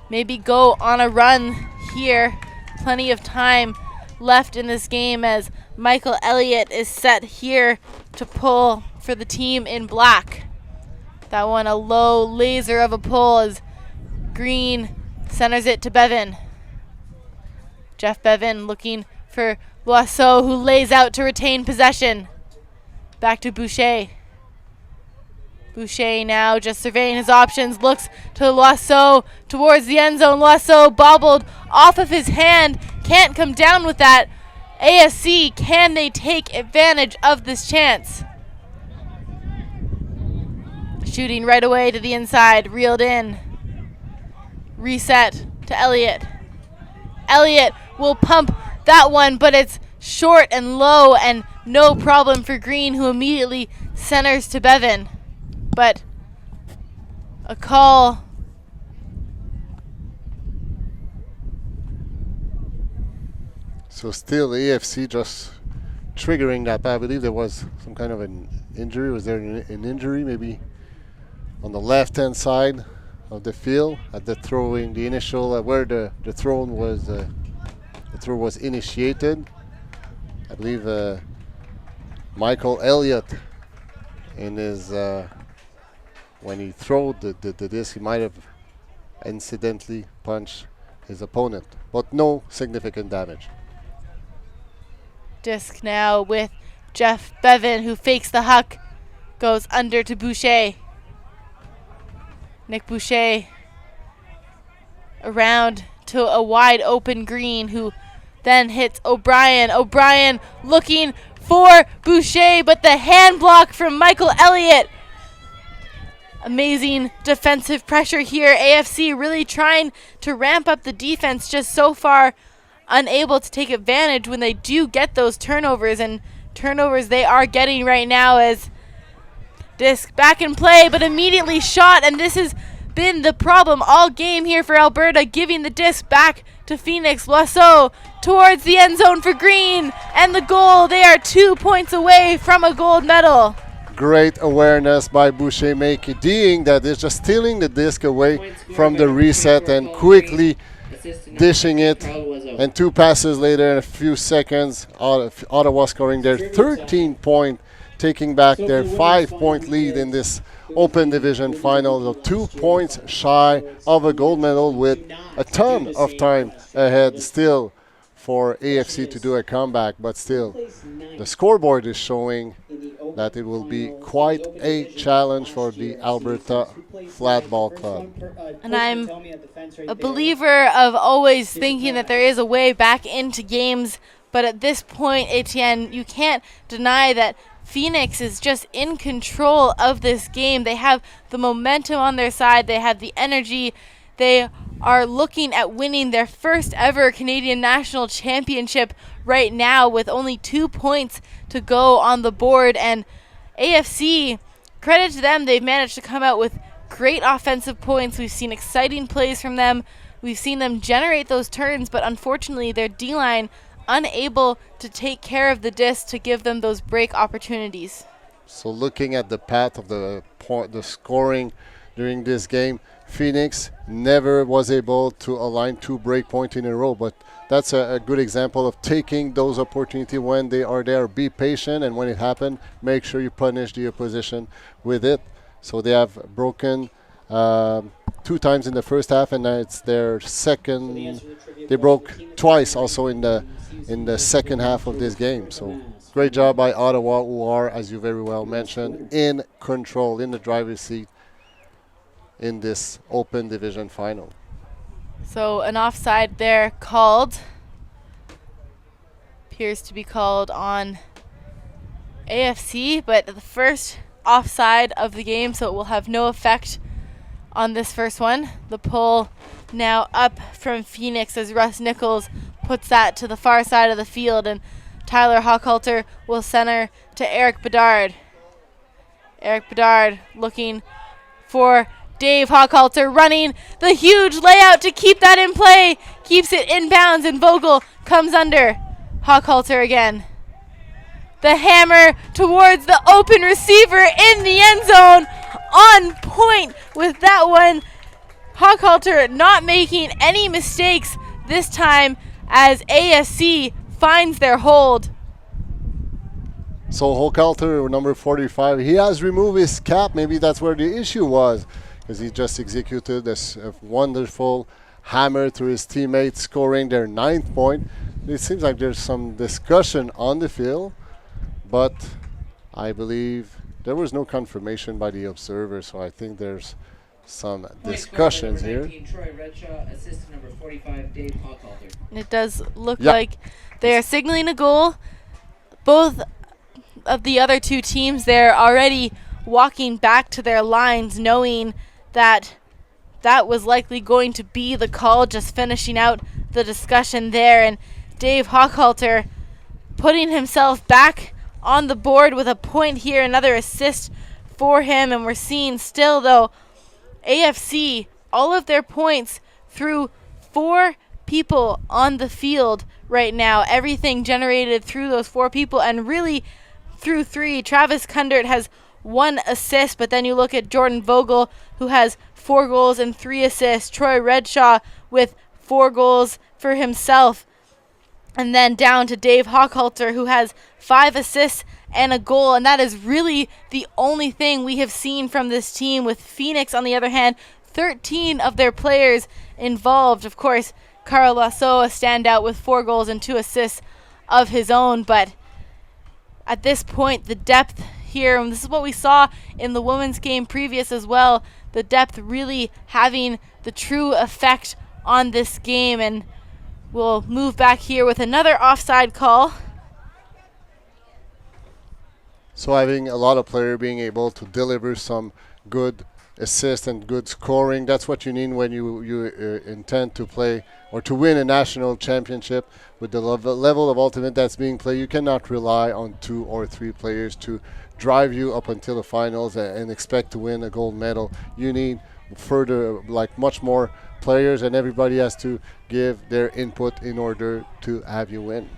maybe go on a run here. Plenty of time left in this game as Michael Elliott is set here to pull for the team in black. That one a low laser of a pull as Green centers it to Bevan. Jeff Bevan looking for Loiseau, who lays out to retain possession. Back to Boucher. Boucher now just surveying his options, looks to Loiseau towards the end zone. Loiseau bobbled off of his hand, can't come down with that. AFC, can they take advantage of this chance? Shooting right away to the inside, reeled in. Reset to Elliott. Elliott will pump that one, but it's short and low and no problem for Green, who immediately centers to Bevan. But a call. So still AFC just triggering that. I believe there was some kind of an injury. Was there an injury maybe on the left-hand side of the field at the throwing, the initial where the throw was initiated? I believe Michael Elliott in his when he threw the disc, he might have incidentally punched his opponent, but no significant damage. Disc now with Jeff Bevan, who fakes the huck, goes under to Boucher. Nick Boucher around to a wide open Green, who then hits O'Brien. O'Brien looking for Boucher, but the hand block from Michael Elliott. Amazing defensive pressure here. AFC really trying to ramp up the defense, just so far unable to take advantage when they do get those turnovers, and turnovers they are getting right now as disc back in play, but immediately shot, and this has been the problem all game here for Alberta, giving the disc back to Phoenix. Loiseau towards the end zone for Green, and the goal. They are 2 points away from a gold medal. Great awareness by Boucher, making that is just stealing the disc away from the reset and quickly dishing it, and 2 passes later in a few seconds, Ottawa scoring their 13th point, taking back their 5-point lead in this Open Division final. So 2 points shy of a gold medal with a ton of time ahead still for AFC to do a comeback, but still the scoreboard is showing that it will be quite a challenge for the Alberta Flatball Club. And I'm a believer of always thinking that there is a way back into games, but at this point, Etienne, you can't deny that Phoenix is just in control of this game. They have the momentum on their side. They have the energy. They are looking at winning their first ever Canadian National Championship right now with only 2 points to go on the board. And AFC, credit to them, they've managed to come out with great offensive points. We've seen exciting plays from them. We've seen them generate those turns, but unfortunately their D-line unable to take care of the disc to give them those break opportunities. So looking at the path of the scoring during this game, Phoenix never was able to align 2 break points in a row, but that's a good example of taking those opportunities when they are there. Be patient, and when it happens, make sure you punish the opposition with it. So they have broken 2 times in the first half, and it's their second. They broke twice also in the second half of this game. So great job by Ottawa, who are, as you very well mentioned, in control, in the driver's seat in this open division final. So an offside there called. Appears to be called on AFC, but the first offside of the game, so it will have no effect on this first one. The pull now up from Phoenix as Russ Nichols puts that to the far side of the field, and Tyler Hochhalter will center to Eric Bedard. Eric Bedard looking for Dave Hochhalter, running the huge layout to keep that in play. Keeps it inbounds, and Vogel comes under. Hochhalter again. The hammer towards the open receiver in the end zone. On point with that one. Hochhalter not making any mistakes this time as ASC finds their hold. So Hochhalter, number 45, he has removed his cap. Maybe that's where the issue was, because he just executed this wonderful hammer to his teammates, scoring their 9th point. It seems like there's some discussion on the field, but I believe there was no confirmation by the observer, so I think there's some discussions here. It does look like they are signaling a goal. Both of the other 2 teams, they're already walking back to their lines, knowing that that was likely going to be the call, just finishing out the discussion there. And Dave Hochhalter putting himself back on the board with a point here, another assist for him. And we're seeing still, though, AFC, all of their points through 4 people on the field right now. Everything generated through those 4 people, and really through 3. Travis Kundert has 1 assist, but then you look at Jordan Vogel, who has 4 goals and 3 assists. Troy Redshaw with 4 goals for himself. And then down to Dave Hochhalter, who has 5 assists and a goal. And that is really the only thing we have seen from this team, with Phoenix, on the other hand, 13 of their players involved. Of course, Carl Lasso, a standout with 4 goals and 2 assists of his own. But at this point, the depth here, and this is what we saw in the women's game previous as well, the depth really having the true effect on this game. And we'll move back here with another offside call. So having a lot of players being able to deliver some good assists and good scoring, that's what you need when you intend to play or to win a national championship. With the level of ultimate that's being played, you cannot rely on 2 or 3 players to drive you up until the finals and expect to win a gold medal. You need further, like much more players, and everybody has to give their input in order to have you win.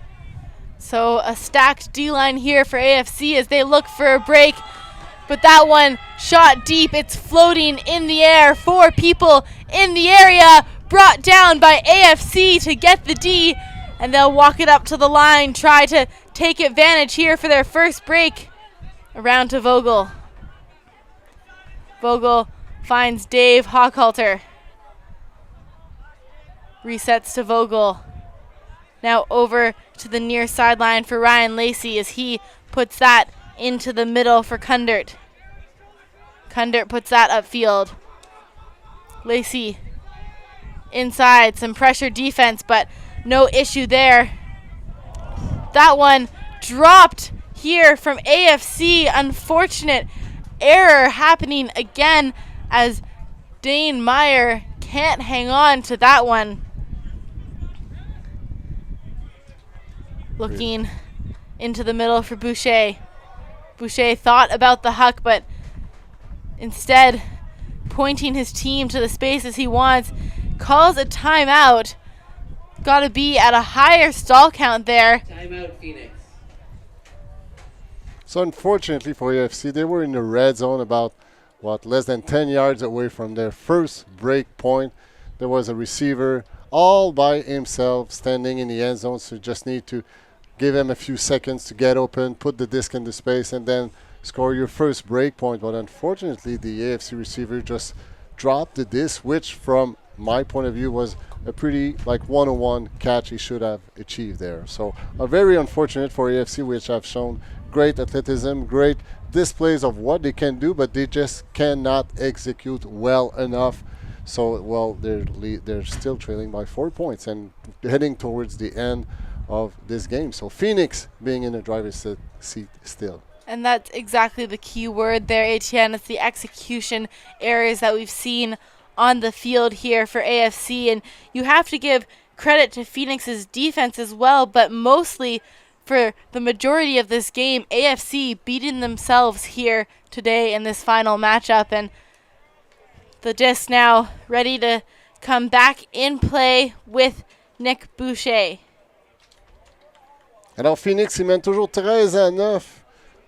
So a stacked D-line here for AFC as they look for a break. But that one shot deep. It's floating in the air. 4 people in the area, brought down by AFC to get the D. And they'll walk it up to the line, try to take advantage here for their first break. Around to Vogel. Vogel finds Dave Hochhalter. Resets to Vogel. Now over to the near sideline for Ryan Lacey as he puts that into the middle for Kundert. Kundert puts that upfield. Lacey inside, some pressure defense, but no issue there. That one dropped here from AFC. Unfortunate error happening again as Dane Meyer can't hang on to that one. Looking into the middle for Boucher. Boucher thought about the huck, but instead pointing his team to the spaces he wants, calls a timeout. Got to be at a higher stall count there. Timeout, Phoenix. So unfortunately for AFC, they were in the red zone about, less than 10 yards away from their first break point. There was a receiver all by himself standing in the end zone, so you just need to give him a few seconds to get open, put the disc into space, and then score your first break point. But unfortunately, the AFC receiver just dropped the disc, which from my point of view was a pretty one-on-one catch he should have achieved there. So very unfortunate for AFC, which have shown great athleticism, great displays of what they can do, but they just cannot execute well enough. So, they're still trailing by 4 points and heading towards the end of this game. So Phoenix being in the driver's seat still. And that's exactly the key word there, Etienne. It's the execution errors that we've seen on the field here for AFC. And you have to give credit to Phoenix's defense as well, but mostly for the majority of this game, AFC beating themselves here today in this final matchup. And the disc now ready to come back in play with Nick Boucher. Alors Phoenix, il mène toujours 13-9.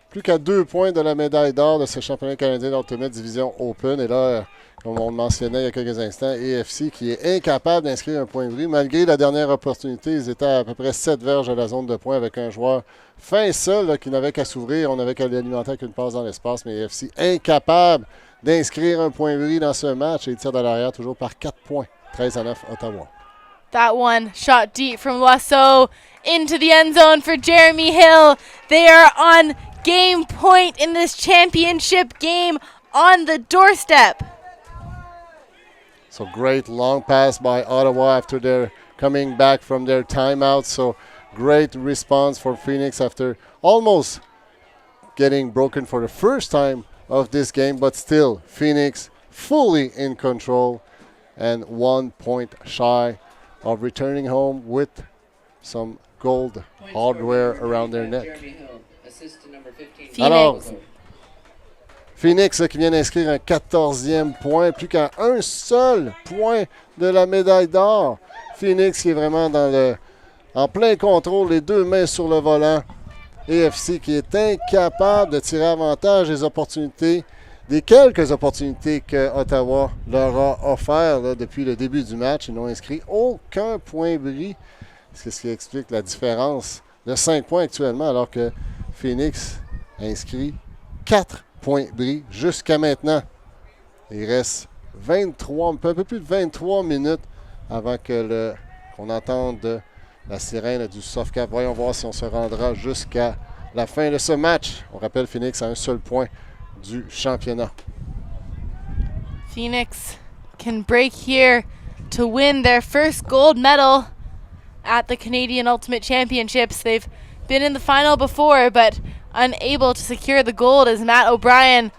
Plus qu'à 2 points de la médaille d'or de ce championnat canadien d'Ultimate Division Open. Et là, comme on le mentionnait il y a quelques instants, AFC qui est incapable d'inscrire un point bris. Malgré la dernière opportunité, ils étaient à peu près 7 verges à la zone de points avec un joueur fin seul là, qui n'avait qu'à s'ouvrir. On n'avait qu'à l'alimenter avec une passe dans l'espace. Mais AFC incapable d'inscrire un point bris dans ce match. Et ils tirent de l'arrière toujours par 4 points. 13-9 Ottawa. That one shot deep from Loiseau into the end zone for Jeremy Hill. They are on game point in this championship game on the doorstep. So great long pass by Ottawa after they're coming back from their timeout. So great response for Phoenix after almost getting broken for the first time of this game. But still, Phoenix fully in control and 1 point shy of returning home with some gold hardware around their neck. Alors, Phoenix qui vient d'inscrire un 14e point, plus qu'à un seul point de la médaille d'or. Phoenix qui est vraiment en plein contrôle, les 2 mains sur le volant. AFC qui est incapable de tirer avantage des quelques opportunités que Ottawa leur a offert là, depuis le début du match. Ils n'ont inscrit aucun point bris. C'est ce qui explique la différence de 5 points actuellement, alors que Phoenix a inscrit 4 points bris jusqu'à maintenant. Il reste un peu plus de 23 minutes avant qu'on entende la sirène du soft cap. Voyons voir si on se rendra jusqu'à la fin de ce match. On rappelle Phoenix à un seul point du championnat. Phoenix can break here to win their first gold medal at the Canadian Ultimate Championships. They've been in the final before, but unable to secure the gold as Matt O'Brien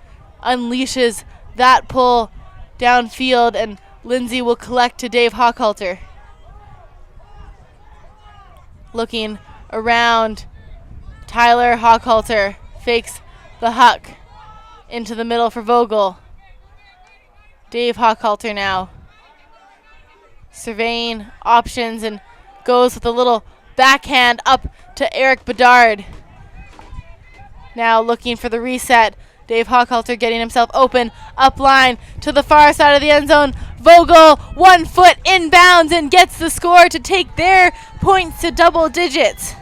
unleashes that pull downfield, and Lindsay will collect to Dave Hochhalter. Looking around, Tyler Hochhalter fakes the huck into the middle for Vogel. Dave Hochhalter now surveying options and goes with a little backhand up to Eric Bedard. Now looking for the reset. Dave Hochhalter getting himself open, up line to the far side of the end zone. Vogel, 1 foot inbounds and gets the score to take their points to double digits.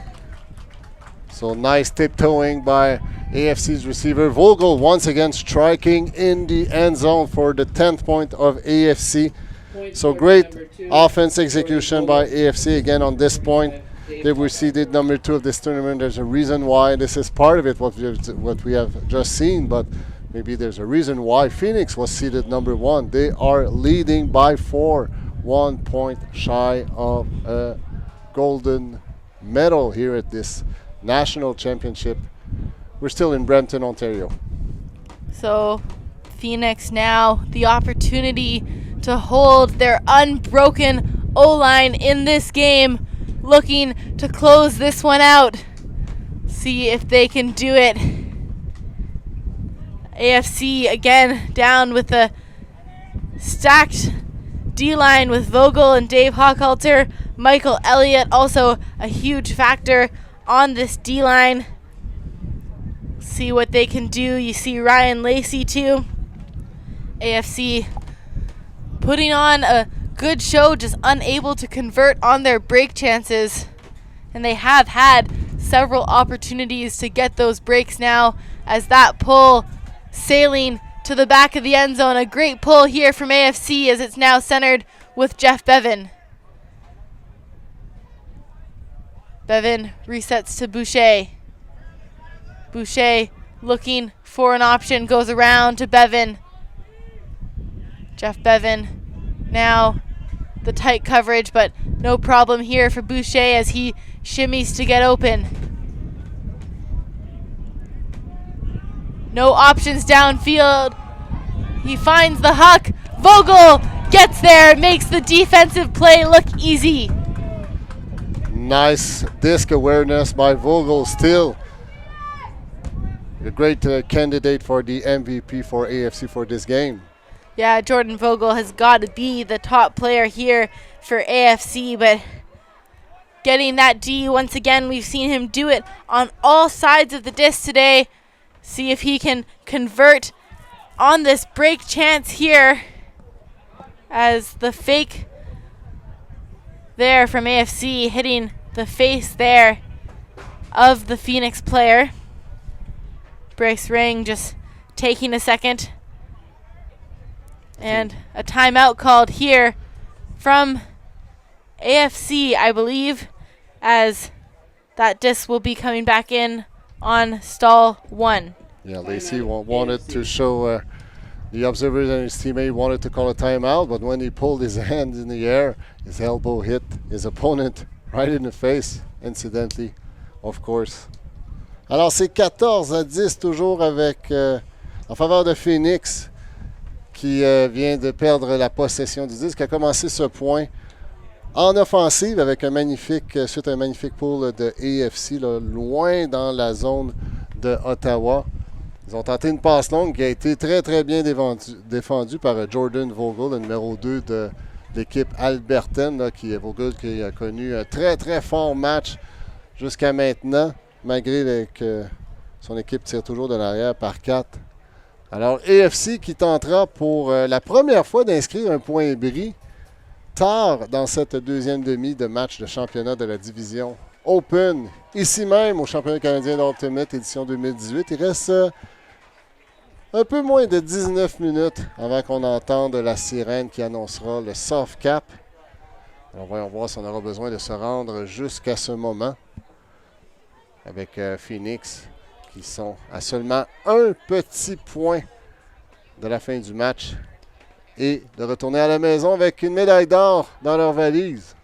So nice tiptoeing by AFC's receiver. Vogel once again striking in the end zone for the 10th point of AFC. So great offense execution by AFC again on this point. They were seeded number 2 of this tournament. There's a reason why. This is part of it, what we have just seen, but maybe there's a reason why Phoenix was seeded number 1. They are leading by 4, 1 point shy of a golden medal here at this national championship. We're still in Brampton, Ontario. So Phoenix now the opportunity to hold their unbroken O-line in this game, looking to close this one out. See if they can do it. AFC again down with a stacked D-line with Vogel and Dave Hochhalter. Michael Elliott also a huge factor on this D-line. See what they can do. You see Ryan Lacey too. AFC putting on a good show, just unable to convert on their break chances. And they have had several opportunities to get those breaks now, as that pull sailing to the back of the end zone. A great pull here from AFC as it's now centered with Jeff Bevan. Bevan resets to Boucher. Boucher looking for an option, goes around to Bevan. Jeff Bevan now the tight coverage, but no problem here for Boucher as he shimmies to get open. No options downfield. He finds the huck. Vogel gets there, makes the defensive play look easy. Nice disc awareness by Vogel. Still a great candidate for the MVP for AFC for this game. Yeah, Jordan Vogel has got to be the top player here for AFC, but getting that D once again, we've seen him do it on all sides of the disc today. See if he can convert on this break chance here, as the fake there from AFC hitting the face there of the Phoenix player. Bryce Ring just taking a second. And a timeout called here from AFC, I believe, as that disc will be coming back in on stall 1. Yeah, Lacey wanted to show the observers and his teammate wanted to call a timeout, but when he pulled his hand in the air, his elbow hit his opponent right in the face, incidentally, of course. Alors, c'est 14-10 toujours avec en faveur de Phoenix, qui vient de perdre la possession du disque, qui a commencé ce point en offensive avec suite à un magnifique pull de AFC, là, loin dans la zone de Ottawa. Ils ont tenté une passe longue qui a été très très bien défendue par Jordan Vogel, le numéro 2 de l'équipe albertaine, là, Vogel qui a connu un très très fort match jusqu'à maintenant, malgré que son équipe tire toujours de l'arrière par 4. Alors, AFC qui tentera pour la première fois d'inscrire un point bris tard dans cette deuxième demi de match de championnat de la division Open, ici même au championnat canadien d'Ultimate édition 2018. Il reste un peu moins de 19 minutes avant qu'on entende la sirène qui annoncera le soft cap. Alors, voyons voir si on aura besoin de se rendre jusqu'à ce moment avec Phoenix, qui sont à seulement un petit point de la fin du match et de retourner à la maison avec une médaille d'or dans leur valise.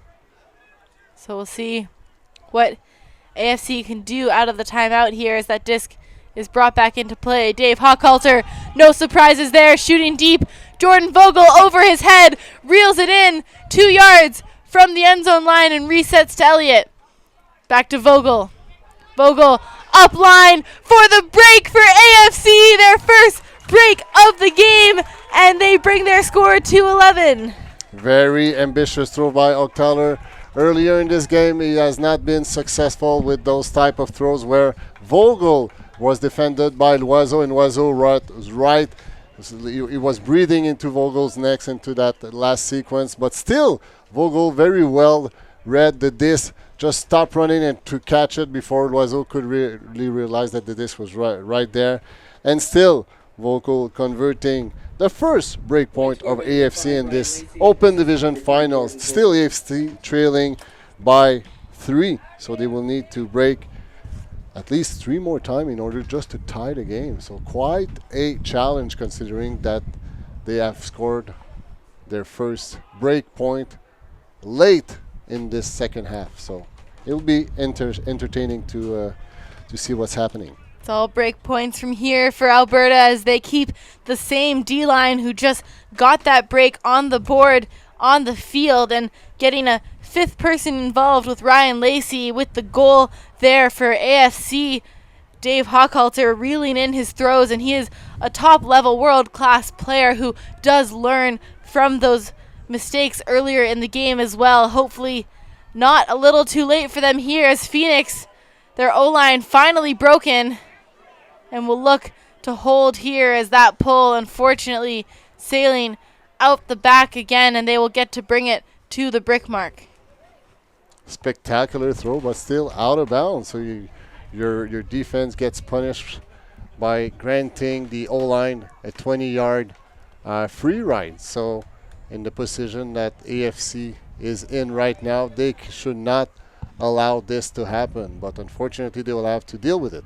So we'll see what AFC can do out of the timeout here as that disc is brought back into play. Dave Hochhalter, no surprises there, shooting deep. Jordan Vogel over his head, reels it in 2 yards from the end zone line and resets to Elliott. Back to Vogel. Vogel up line for the break for AFC, their first break of the game, and they bring their score to 11. Very ambitious throw by Hochhalter. Earlier in this game, he has not been successful with those type of throws where Vogel was defended by Loiseau, and Loiseau was right. He was breathing into Vogel's neck into that last sequence, but still, Vogel very well read the disc, just stopped running and to catch it before Loiseau could really realize that the disc was right there. And still, Vogel converting the first break point of AFC in this Open Division Finals. Still AFC trailing by 3. So they will need to break at least 3 more times in order just to tie the game. So quite a challenge considering that they have scored their first break point late in this second half. So it will be entertaining to see what's happening. It's all break points from here for Alberta as they keep the same D-line who just got that break on the board on the field, and getting a 5th person involved with Ryan Lacey with the goal there for AFC. Dave Hochhalter reeling in his throws, and he is a top-level world-class player who does learn from those mistakes earlier in the game as well. Hopefully not a little too late for them here as Phoenix, their O-line finally broken, and will look to hold here as that pull unfortunately sailing out the back again, and they will get to bring it to the brick mark. Spectacular throw, but still out of bounds. So your defense gets punished by granting the O-line a 20-yard free ride. So in the position that AFC is in right now, they should not allow this to happen. But unfortunately, they will have to deal with it.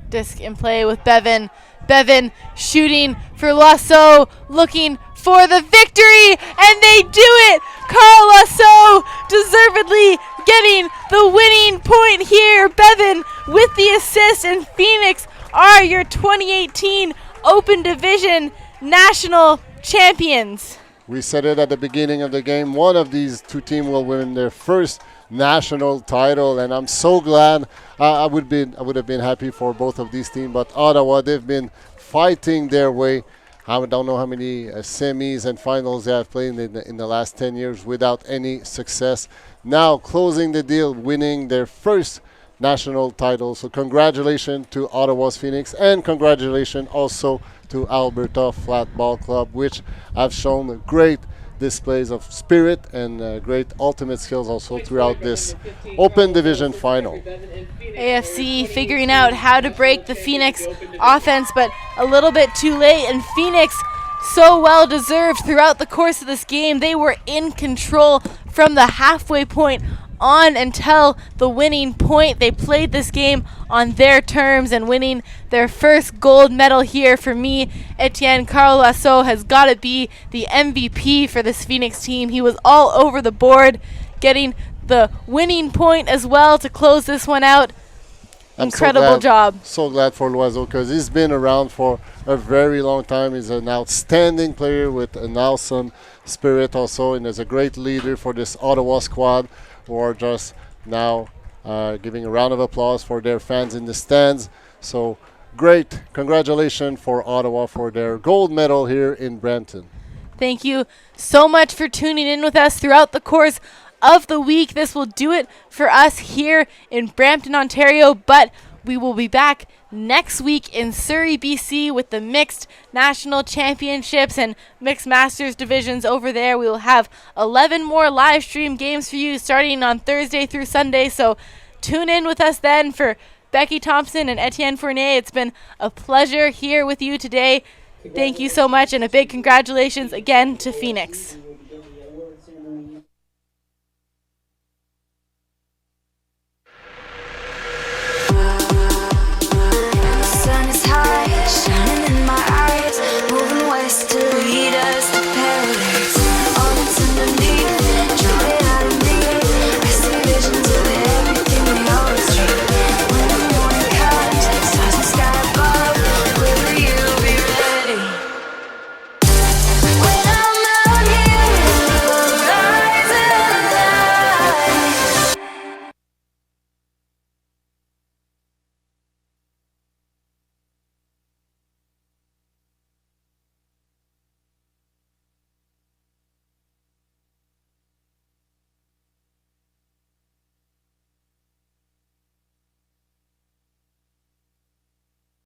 Disc in play with Bevan. Bevan shooting for Lasso, looking for the victory, and they do it! Carl Lasso deservedly getting the winning point here. Bevan with the assist, and Phoenix are your 2018 Open Division National Champions. We said it at the beginning of the game. One of these 2 teams will win their first national title, and I'm so glad. I would have been happy for both of these teams, but Ottawa, they've been fighting their way. I don't know how many semis and finals they have played in the last 10 years without any success. Now closing the deal, winning their first national title. So congratulations to Ottawa's Phoenix, and congratulations also to Alberta Flatball Club, which have shown great displays of spirit and great ultimate skills also throughout this Open Division final. AFC figuring out how to break the Phoenix offense, but a little bit too late, and Phoenix so well deserved throughout the course of this game. They were in control from the halfway point on until the winning point. They played this game on their terms, and winning their first gold medal here for me, Etienne Carl Lasso has got to be the MVP for this Phoenix team. He was all over the board, getting the winning point as well to close this one out. Incredible job. So glad for Loiseau because he's been around for a very long time. He's an outstanding player with an awesome spirit also, and is a great leader for this Ottawa squad, who are just now giving a round of applause for their fans in the stands. So great. Congratulations for Ottawa for their gold medal here in Brampton. Thank you so much for tuning in with us throughout the course of the week. This will do it for us here in Brampton, Ontario, but we will be back next week in Surrey, BC with the mixed national championships and mixed masters divisions over there. We will have 11 more live stream games for you starting on Thursday through Sunday, so tune in with us then. For Becky Thompson and Etienne Fournier, it's been a pleasure here with you today. Thank you so much, and a big congratulations again to Phoenix.